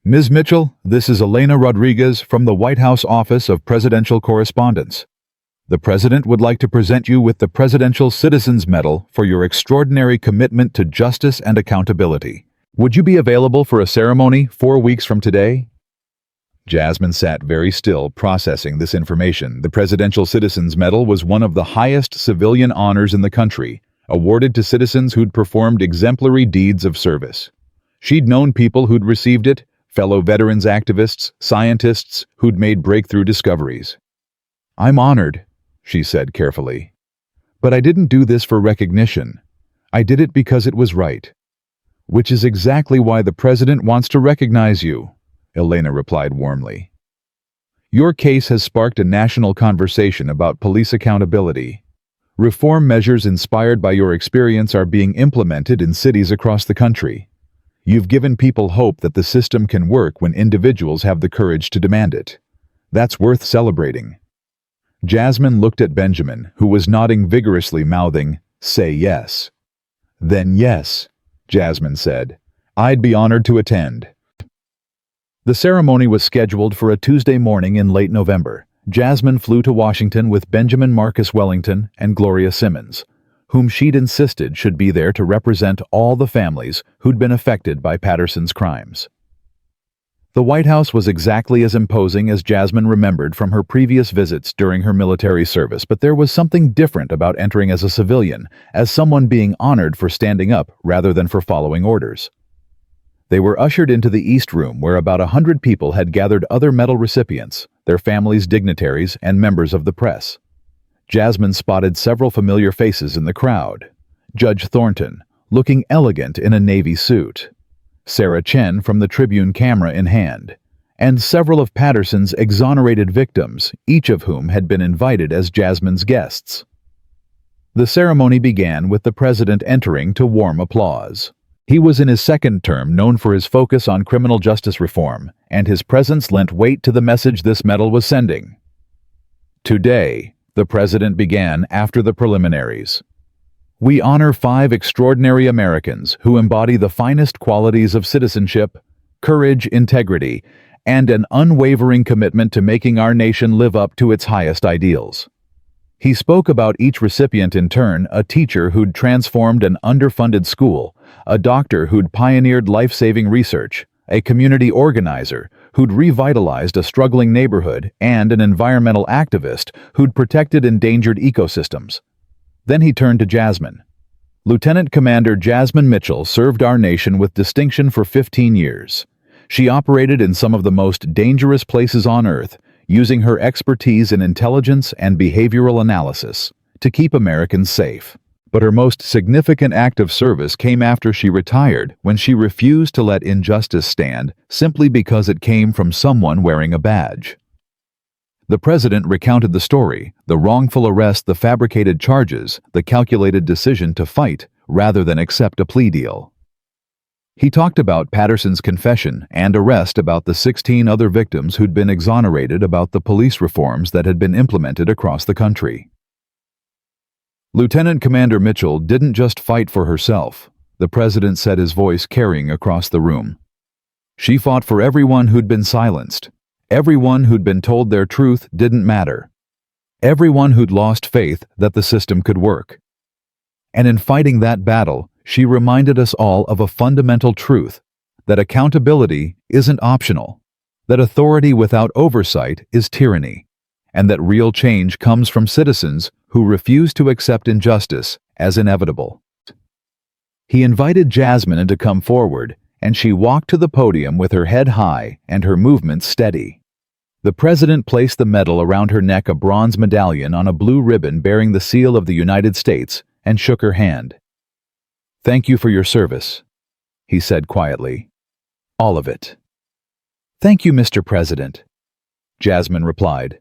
"Ms. Mitchell, this is Elena Rodriguez from the White House Office of Presidential Correspondence. The President would like to present you with the Presidential Citizens Medal for your extraordinary commitment to justice and accountability. Would you be available for a ceremony 4 weeks from today?" Jasmine sat very still, processing this information. The Presidential Citizens Medal was one of the highest civilian honors in the country, awarded to citizens who'd performed exemplary deeds of service. She'd known people who'd received it, fellow veterans activists, scientists who'd made breakthrough discoveries. "I'm honored," she said carefully. "But I didn't do this for recognition. I did it because it was right. Which is exactly why the president wants to recognize you, Elena replied warmly. Your case has sparked a national conversation about police accountability. Reform measures inspired by your experience are being implemented in cities across the country. You've given people hope that the system can work when individuals have the courage to demand it. That's worth celebrating. Jasmine looked at Benjamin, who was nodding vigorously, mouthing, "Say yes." "Then yes," Jasmine said. "I'd be honored to attend." The ceremony was scheduled for a Tuesday morning in late November. Jasmine flew to Washington with Benjamin Marcus Wellington and Gloria Simmons, whom she'd insisted should be there to represent all the families who'd been affected by Patterson's crimes. The White House was exactly as imposing as Jasmine remembered from her previous visits during her military service, but there was something different about entering as a civilian, as someone being honored for standing up rather than for following orders. They were ushered into the East Room, where about 100 people had gathered, other medal recipients, their families, dignitaries, and members of the press. Jasmine spotted several familiar faces in the crowd. Judge Thornton, looking elegant in a navy suit. Sarah Chen from the Tribune, camera in hand. And several of Patterson's exonerated victims, each of whom had been invited as Jasmine's guests. The ceremony began with the president entering to warm applause. He was in his second term, known for his focus on criminal justice reform, and his presence lent weight to the message this medal was sending. Today, the president began after the preliminaries. We honor 5 extraordinary Americans who embody the finest qualities of citizenship, courage, integrity, and an unwavering commitment to making our nation live up to its highest ideals. He spoke about each recipient in turn: a teacher who'd transformed an underfunded school, a doctor who'd pioneered life-saving research, a community organizer who'd revitalized a struggling neighborhood, and an environmental activist who'd protected endangered ecosystems. Then he turned to Jasmine. Lieutenant Commander Jasmine Mitchell served our nation with distinction for 15 years. She operated in some of the most dangerous places on Earth, using her expertise in intelligence and behavioral analysis to keep Americans safe. But her most significant act of service came after she retired, when she refused to let injustice stand simply because it came from someone wearing a badge. The president recounted the story: the wrongful arrest, the fabricated charges, the calculated decision to fight rather than accept a plea deal. He talked about Patterson's confession and arrest, about the 16 other victims who'd been exonerated, about the police reforms that had been implemented across the country. Lieutenant Commander Mitchell didn't just fight for herself, the president said, his voice carrying across the room. She fought for everyone who'd been silenced. Everyone who'd been told their truth didn't matter. Everyone who'd lost faith that the system could work. And in fighting that battle, she reminded us all of a fundamental truth: that accountability isn't optional, that authority without oversight is tyranny, and that real change comes from citizens who refuse to accept injustice as inevitable. He invited Jasmine to come forward, and she walked to the podium with her head high and her movements steady. The president placed the medal around her neck, a bronze medallion on a blue ribbon bearing the seal of the United States, and shook her hand. "Thank you for your service," he said quietly. "All of it." "Thank you, Mr. President," Jasmine replied.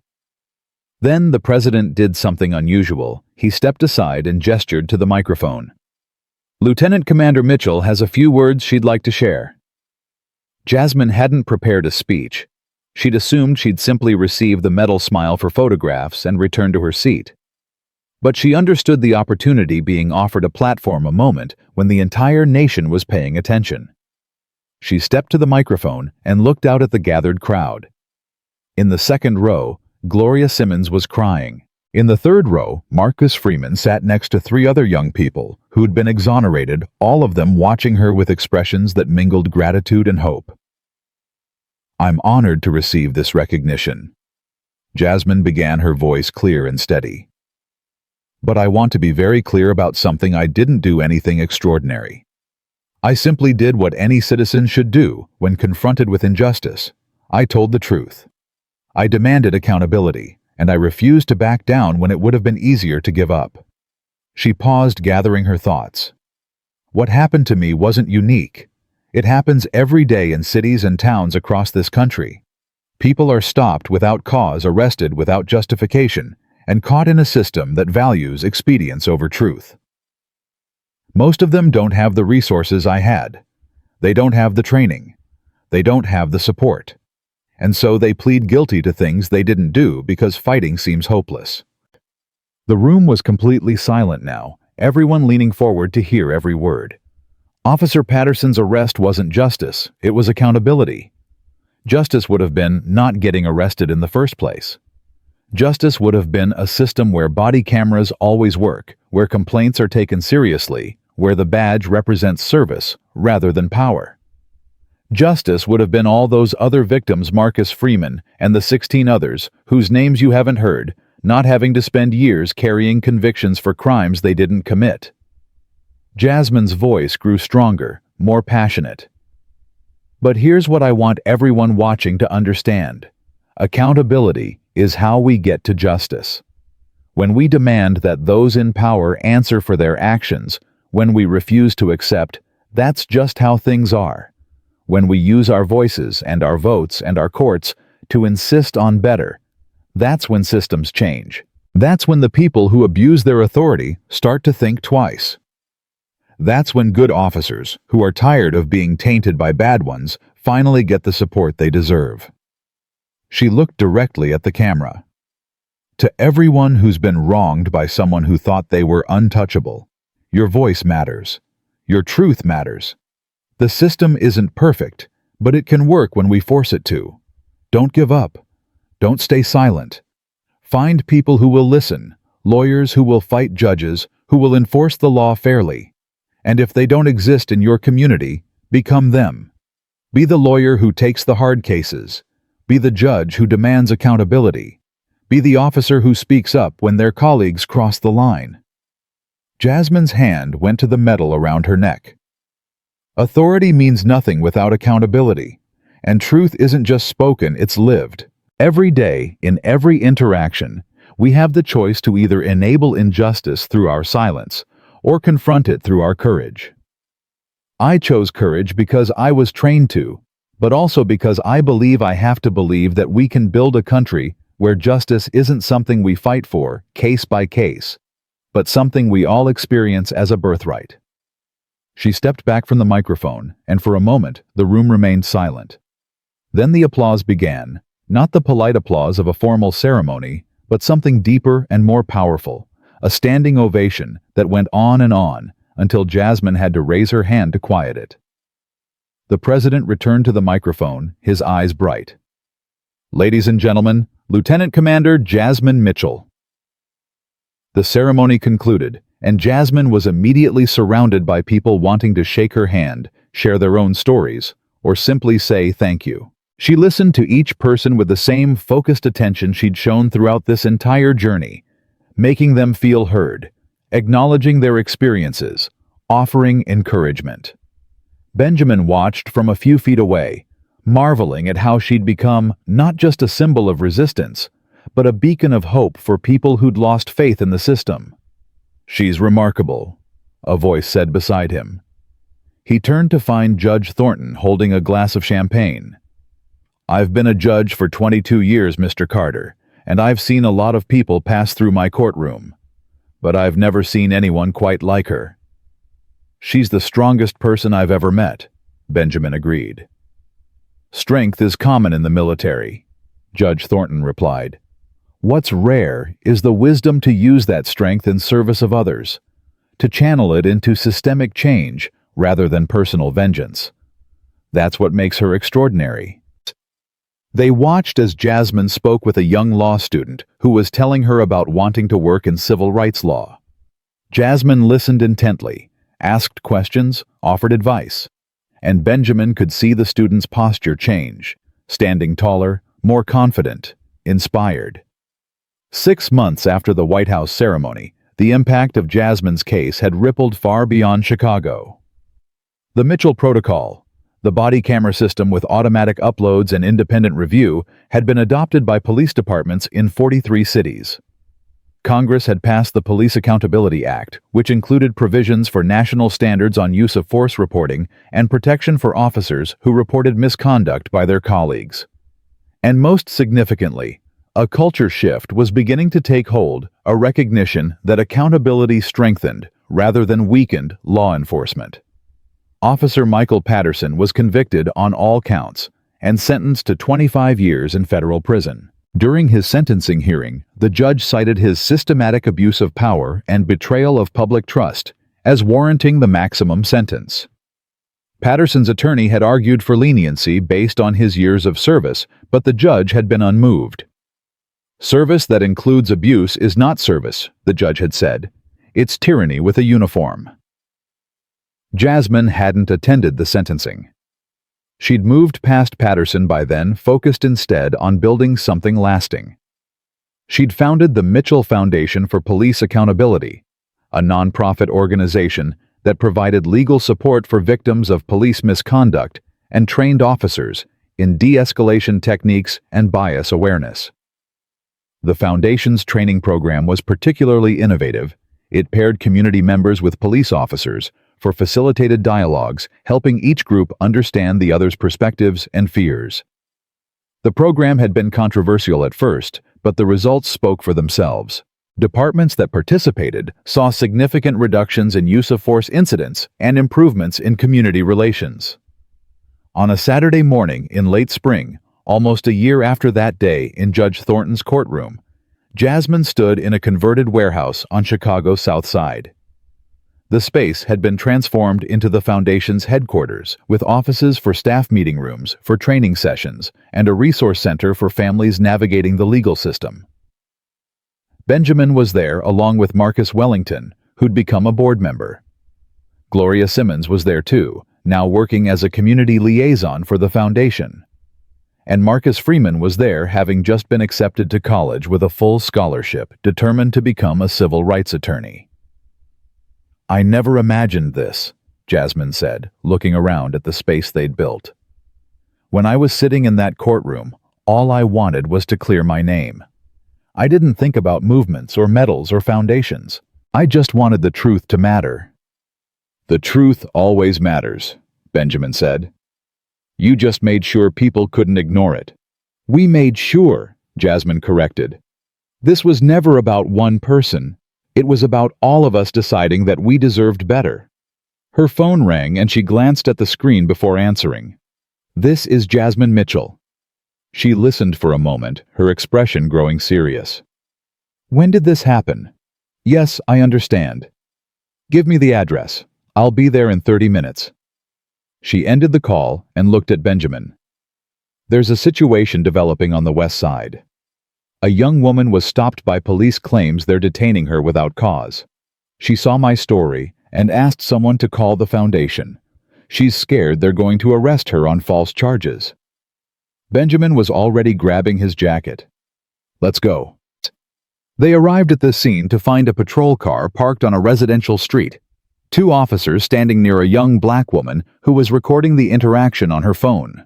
Then the president did something unusual. He stepped aside and gestured to the microphone. "Lieutenant Commander Mitchell has a few words she'd like to share." Jasmine hadn't prepared a speech. She'd assumed she'd simply receive the medal, smile for photographs, and return to her seat. But she understood the opportunity being offered a platform, a moment when the entire nation was paying attention. She stepped to the microphone and looked out at the gathered crowd. In the second row, Gloria Simmons was crying. In the third row, Marcus Freeman sat next to 3 other young people who'd been exonerated, all of them watching her with expressions that mingled gratitude and hope. "I'm honored to receive this recognition," Jasmine began, her voice clear and steady. "But I want to be very clear about something. I didn't do anything extraordinary. I simply did what any citizen should do when confronted with injustice. I told the truth. I demanded accountability, and I refused to back down when it would have been easier to give up." She paused, gathering her thoughts. What happened to me wasn't unique. It happens every day in cities and towns across this country. People are stopped without cause, arrested without justification, and caught in a system that values expedience over truth. Most of them don't have the resources I had. They don't have the training. They don't have the support. And so they plead guilty to things they didn't do because fighting seems hopeless. The room was completely silent now, everyone leaning forward to hear every word. Officer Patterson's arrest wasn't justice, it was accountability. Justice would have been not getting arrested in the first place. Justice would have been a system where body cameras always work, where complaints are taken seriously, where the badge represents service rather than power. Justice would have been all those other victims, Marcus Freeman and the 16 others whose names you haven't heard, not having to spend years carrying convictions for crimes they didn't commit. Jasmine's voice grew stronger, more passionate. But here's what I want everyone watching to understand. Accountability is how we get to justice. When we demand that those in power answer for their actions, when we refuse to accept, that's just how things are. When we use our voices and our votes and our courts to insist on better, that's when systems change. That's when the people who abuse their authority start to think twice. That's when good officers, who are tired of being tainted by bad ones, finally get the support they deserve. She looked directly at the camera. To everyone who's been wronged by someone who thought they were untouchable, your voice matters. Your truth matters. The system isn't perfect, but it can work when we force it to. Don't give up. Don't stay silent. Find people who will listen, lawyers who will fight judges, who will enforce the law fairly. And if they don't exist in your community, become them. Be the lawyer who takes the hard cases. Be the judge who demands accountability. Be the officer who speaks up when their colleagues cross the line. Jasmine's hand went to the medal around her neck. Authority means nothing without accountability, and truth isn't just spoken, it's lived. Every day, in every interaction, we have the choice to either enable injustice through our silence or confront it through our courage. I chose courage because I was trained to, but also because I believe I have to believe that we can build a country where justice isn't something we fight for, case by case, but something we all experience as a birthright. She stepped back from the microphone, and for a moment, the room remained silent. Then the applause began, not the polite applause of a formal ceremony, but something deeper and more powerful, a standing ovation that went on until Jasmine had to raise her hand to quiet it. The president returned to the microphone, his eyes bright. Ladies and gentlemen, Lieutenant Commander Jasmine Mitchell. The ceremony concluded, and Jasmine was immediately surrounded by people wanting to shake her hand, share their own stories, or simply say thank you. She listened to each person with the same focused attention she'd shown throughout this entire journey, making them feel heard, acknowledging their experiences, offering encouragement. Benjamin watched from a few feet away, marveling at how she'd become not just a symbol of resistance, but a beacon of hope for people who'd lost faith in the system. "She's remarkable," a voice said beside him. He turned to find Judge Thornton holding a glass of champagne. "I've been a judge for 22 years, Mr. Carter, and I've seen a lot of people pass through my courtroom, but I've never seen anyone quite like her." "She's the strongest person I've ever met," Benjamin agreed. "Strength is common in the military," Judge Thornton replied. "What's rare is the wisdom to use that strength in service of others, to channel it into systemic change rather than personal vengeance. That's what makes her extraordinary." They watched as Jasmine spoke with a young law student who was telling her about wanting to work in civil rights law. Jasmine listened intently, asked questions, offered advice, and Benjamin could see the student's posture change, standing taller, more confident, inspired. 6 months after the White House ceremony, the impact of Jasmine's case had rippled far beyond Chicago. The Mitchell Protocol, the body camera system with automatic uploads and independent review, had been adopted by police departments in 43 cities. Congress had passed the Police Accountability Act, which included provisions for national standards on use of force reporting and protection for officers who reported misconduct by their colleagues. And most significantly, a culture shift was beginning to take hold, a recognition that accountability strengthened, rather than weakened, law enforcement. Officer Michael Patterson was convicted on all counts and sentenced to 25 years in federal prison. During his sentencing hearing, the judge cited his systematic abuse of power and betrayal of public trust as warranting the maximum sentence. Patterson's attorney had argued for leniency based on his years of service, but the judge had been unmoved. "Service that includes abuse is not service," the judge had said. "It's tyranny with a uniform." Jasmine hadn't attended the sentencing. She'd moved past Patterson by then, focused instead on building something lasting. She'd founded the Mitchell Foundation for Police Accountability, a nonprofit organization that provided legal support for victims of police misconduct and trained officers in de-escalation techniques and bias awareness. The foundation's training program was particularly innovative. It paired community members with police officers for facilitated dialogues, helping each group understand the other's perspectives and fears. The program had been controversial at first, but the results spoke for themselves. Departments that participated saw significant reductions in use of force incidents and improvements in community relations. On a Saturday morning in late spring, almost a year after that day in Judge Thornton's courtroom, Jasmine stood in a converted warehouse on Chicago's South Side. The space had been transformed into the Foundation's headquarters, with offices for staff meeting rooms, for training sessions, and a resource center for families navigating the legal system. Benjamin was there along with Marcus Wellington, who'd become a board member. Gloria Simmons was there too, now working as a community liaison for the Foundation. And Marcus Freeman was there, having just been accepted to college with a full scholarship, determined to become a civil rights attorney. "I never imagined this," Jasmine said, looking around at the space they'd built. "When I was sitting in that courtroom, all I wanted was to clear my name. I didn't think about movements or medals or foundations. I just wanted the truth to matter." "The truth always matters," Benjamin said. "You just made sure people couldn't ignore it." "We made sure," Jasmine corrected. "This was never about one person. It was about all of us deciding that we deserved better." Her phone rang and she glanced at the screen before answering. "This is Jasmine Mitchell." She listened for a moment, her expression growing serious. "When did this happen?" "Yes, I understand. Give me the address. I'll be there in 30 minutes. She ended the call and looked at Benjamin. "There's a situation developing on the west side. A young woman was stopped by police, claims they're detaining her without cause. She saw my story and asked someone to call the Foundation. She's scared they're going to arrest her on false charges." Benjamin was already grabbing his jacket. "Let's go." They arrived at the scene to find a patrol car parked on a residential street. Two officers standing near a young black woman who was recording the interaction on her phone.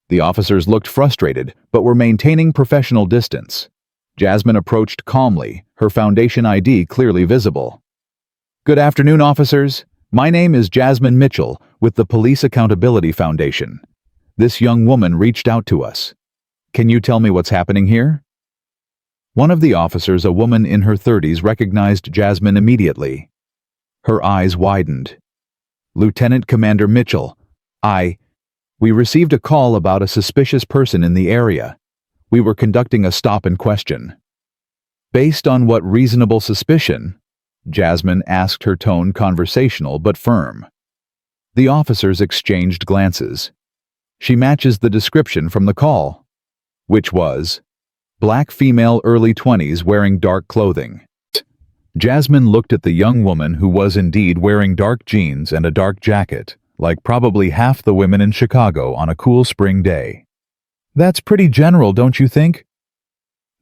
The officers looked frustrated, but were maintaining professional distance. Jasmine approached calmly, her Foundation ID clearly visible. "Good afternoon, officers. My name is Jasmine Mitchell with the Police Accountability Foundation. This young woman reached out to us. Can you tell me what's happening here?" One of the officers, a woman in her 30s, recognized Jasmine immediately. Her eyes widened. "Lieutenant Commander Mitchell, we received a call about a suspicious person in the area. We were conducting a stop and question." "Based on what reasonable suspicion?" Jasmine asked, her tone conversational but firm. The officers exchanged glances. "She matches the description from the call." Which was? Black female, early 20s, wearing dark clothing. Jasmine looked at the young woman, who was indeed wearing dark jeans and a dark jacket, like probably half the women in Chicago on a cool spring day. "That's pretty general, don't you think?"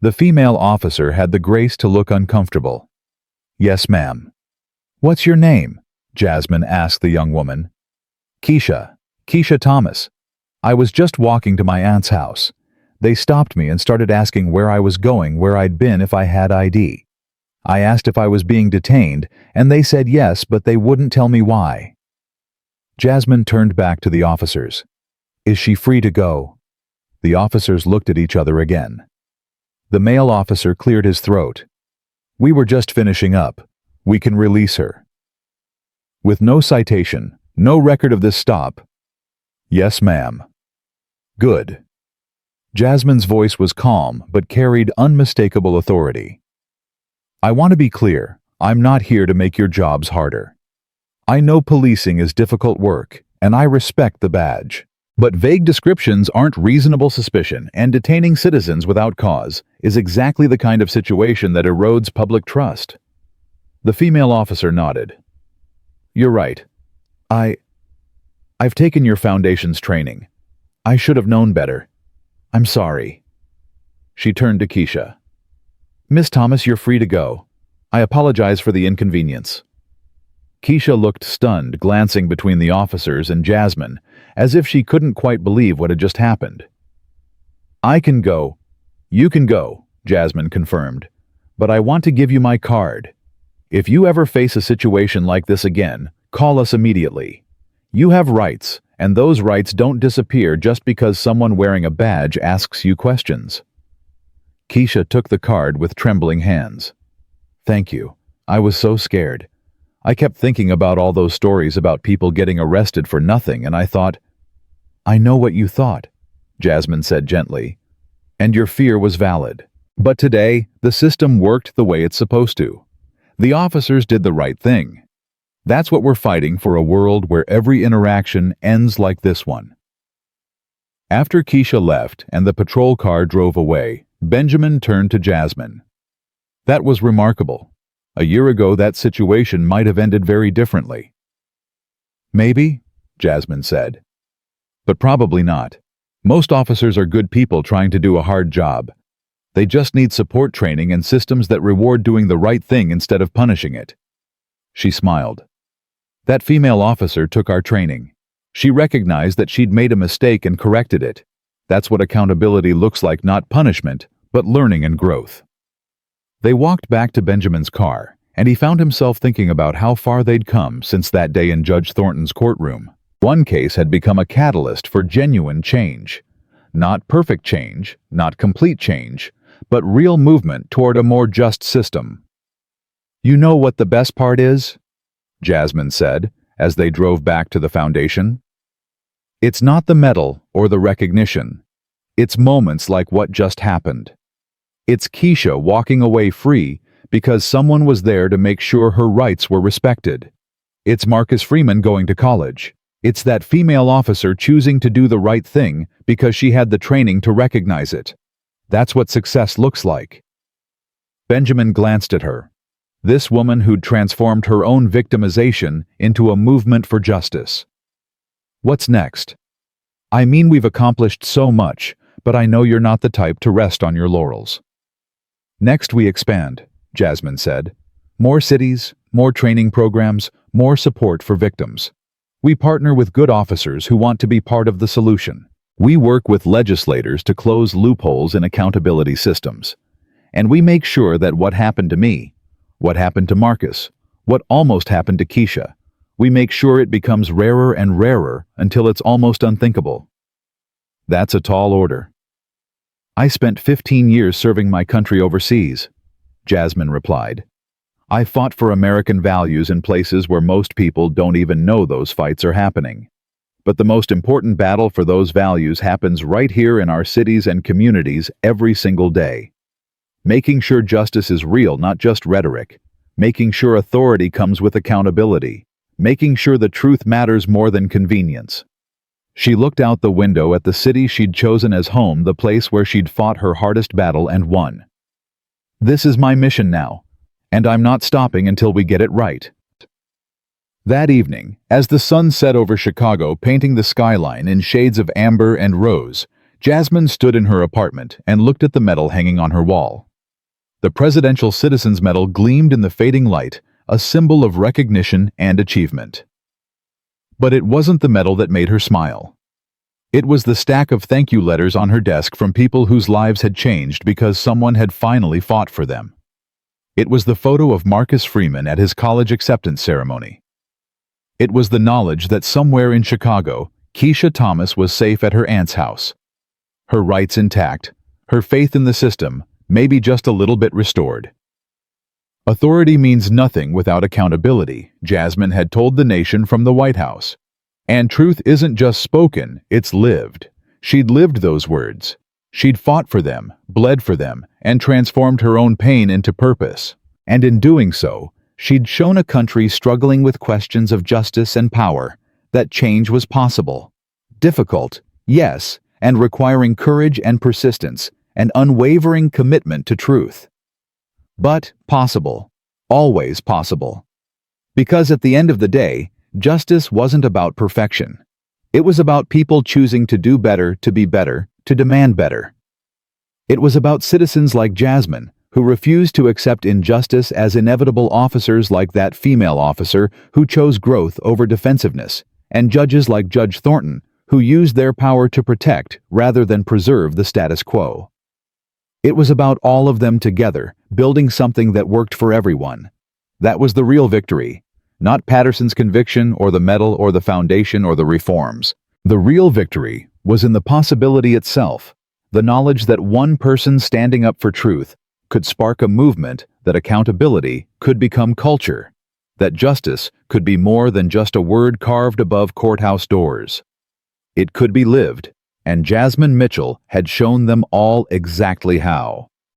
The female officer had the grace to look uncomfortable. "Yes, ma'am." "What's your name?" Jasmine asked the young woman. Keisha Thomas. I was just walking to my aunt's house. They stopped me and started asking where I was going, where I'd been, if I had ID. I asked if I was being detained, and they said yes, but they wouldn't tell me why. Jasmine turned back to the officers. Is she free to go? The officers looked at each other again. The male officer cleared his throat. We were just finishing up. We can release her. With no citation, no record of this stop. Yes, ma'am. Good. Jasmine's voice was calm, but carried unmistakable authority. I want to be clear, I'm not here to make your jobs harder. I know policing is difficult work, and I respect the badge. But vague descriptions aren't reasonable suspicion, and detaining citizens without cause is exactly the kind of situation that erodes public trust. The female officer nodded. You're right. I've taken your foundation's training. I should have known better. I'm sorry. She turned to Keisha. Miss Thomas, you're free to go. I apologize for the inconvenience. Keisha looked stunned, glancing between the officers and Jasmine, as if she couldn't quite believe what had just happened. I can go. You can go, Jasmine confirmed. But I want to give you my card. If you ever face a situation like this again, call us immediately. You have rights, and those rights don't disappear just because someone wearing a badge asks you questions. Keisha took the card with trembling hands. Thank you. I was so scared. I kept thinking about all those stories about people getting arrested for nothing, and I thought, I know what you thought, Jasmine said gently, and your fear was valid. But today, the system worked the way it's supposed to. The officers did the right thing. That's what we're fighting for, a world where every interaction ends like this one. After Keisha left and the patrol car drove away, Benjamin turned to Jasmine. That was remarkable. A year ago, that situation might have ended very differently. Maybe, Jasmine said. But probably not. Most officers are good people trying to do a hard job. They just need support training and systems that reward doing the right thing instead of punishing it. She smiled. That female officer took our training. She recognized that she'd made a mistake and corrected it. That's what accountability looks like, not punishment, but learning and growth. They walked back to Benjamin's car, and he found himself thinking about how far they'd come since that day in Judge Thornton's courtroom. One case had become a catalyst for genuine change. Not perfect change, not complete change, but real movement toward a more just system. You know what the best part is? Jasmine said, as they drove back to the foundation. It's not the medal or the recognition. It's moments like what just happened. It's Keisha walking away free because someone was there to make sure her rights were respected. It's Marcus Freeman going to college. It's that female officer choosing to do the right thing because she had the training to recognize it. That's what success looks like. Benjamin glanced at her. This woman who'd transformed her own victimization into a movement for justice. What's next? I mean, we've accomplished so much, but I know you're not the type to rest on your laurels. Next we expand, Jasmine said. More cities, more training programs, more support for victims. We partner with good officers who want to be part of the solution. We work with legislators to close loopholes in accountability systems. And we make sure that what happened to me, what happened to Marcus, what almost happened to Keisha, we make sure it becomes rarer and rarer until it's almost unthinkable. That's a tall order. I spent 15 years serving my country overseas, Jasmine replied. I fought for American values in places where most people don't even know those fights are happening. But the most important battle for those values happens right here in our cities and communities every single day. Making sure justice is real, not just rhetoric. Making sure authority comes with accountability. Making sure the truth matters more than convenience. She looked out the window at the city she'd chosen as home, the place where she'd fought her hardest battle and won. This is my mission now, and I'm not stopping until we get it right. That evening, as the sun set over Chicago, painting the skyline in shades of amber and rose, Jasmine stood in her apartment and looked at the medal hanging on her wall. The Presidential Citizens Medal gleamed in the fading light, a symbol of recognition and achievement. But it wasn't the medal that made her smile. It was the stack of thank you letters on her desk from people whose lives had changed because someone had finally fought for them. It was the photo of Marcus Freeman at his college acceptance ceremony. It was the knowledge that somewhere in Chicago, Keisha Thomas was safe at her aunt's house. Her rights intact, her faith in the system, maybe just a little bit restored. Authority means nothing without accountability, Jasmine had told the nation from the White House. And truth isn't just spoken, it's lived. She'd lived those words. She'd fought for them, bled for them, and transformed her own pain into purpose. And in doing so, she'd shown a country struggling with questions of justice and power that change was possible. Difficult, yes, and requiring courage and persistence, and unwavering commitment to truth. But possible. Always possible. Because at the end of the day, justice wasn't about perfection. It was about people choosing to do better, to be better, to demand better. It was about citizens like Jasmine, who refused to accept injustice as inevitable, officers like that female officer who chose growth over defensiveness, and judges like Judge Thornton, who used their power to protect rather than preserve the status quo. It was about all of them together, building something that worked for everyone. That was the real victory, not Patterson's conviction or the medal or the foundation or the reforms. The real victory was in the possibility itself, the knowledge that one person standing up for truth could spark a movement, that accountability could become culture, that justice could be more than just a word carved above courthouse doors. It could be lived, and Jasmine Mitchell had shown them all exactly how.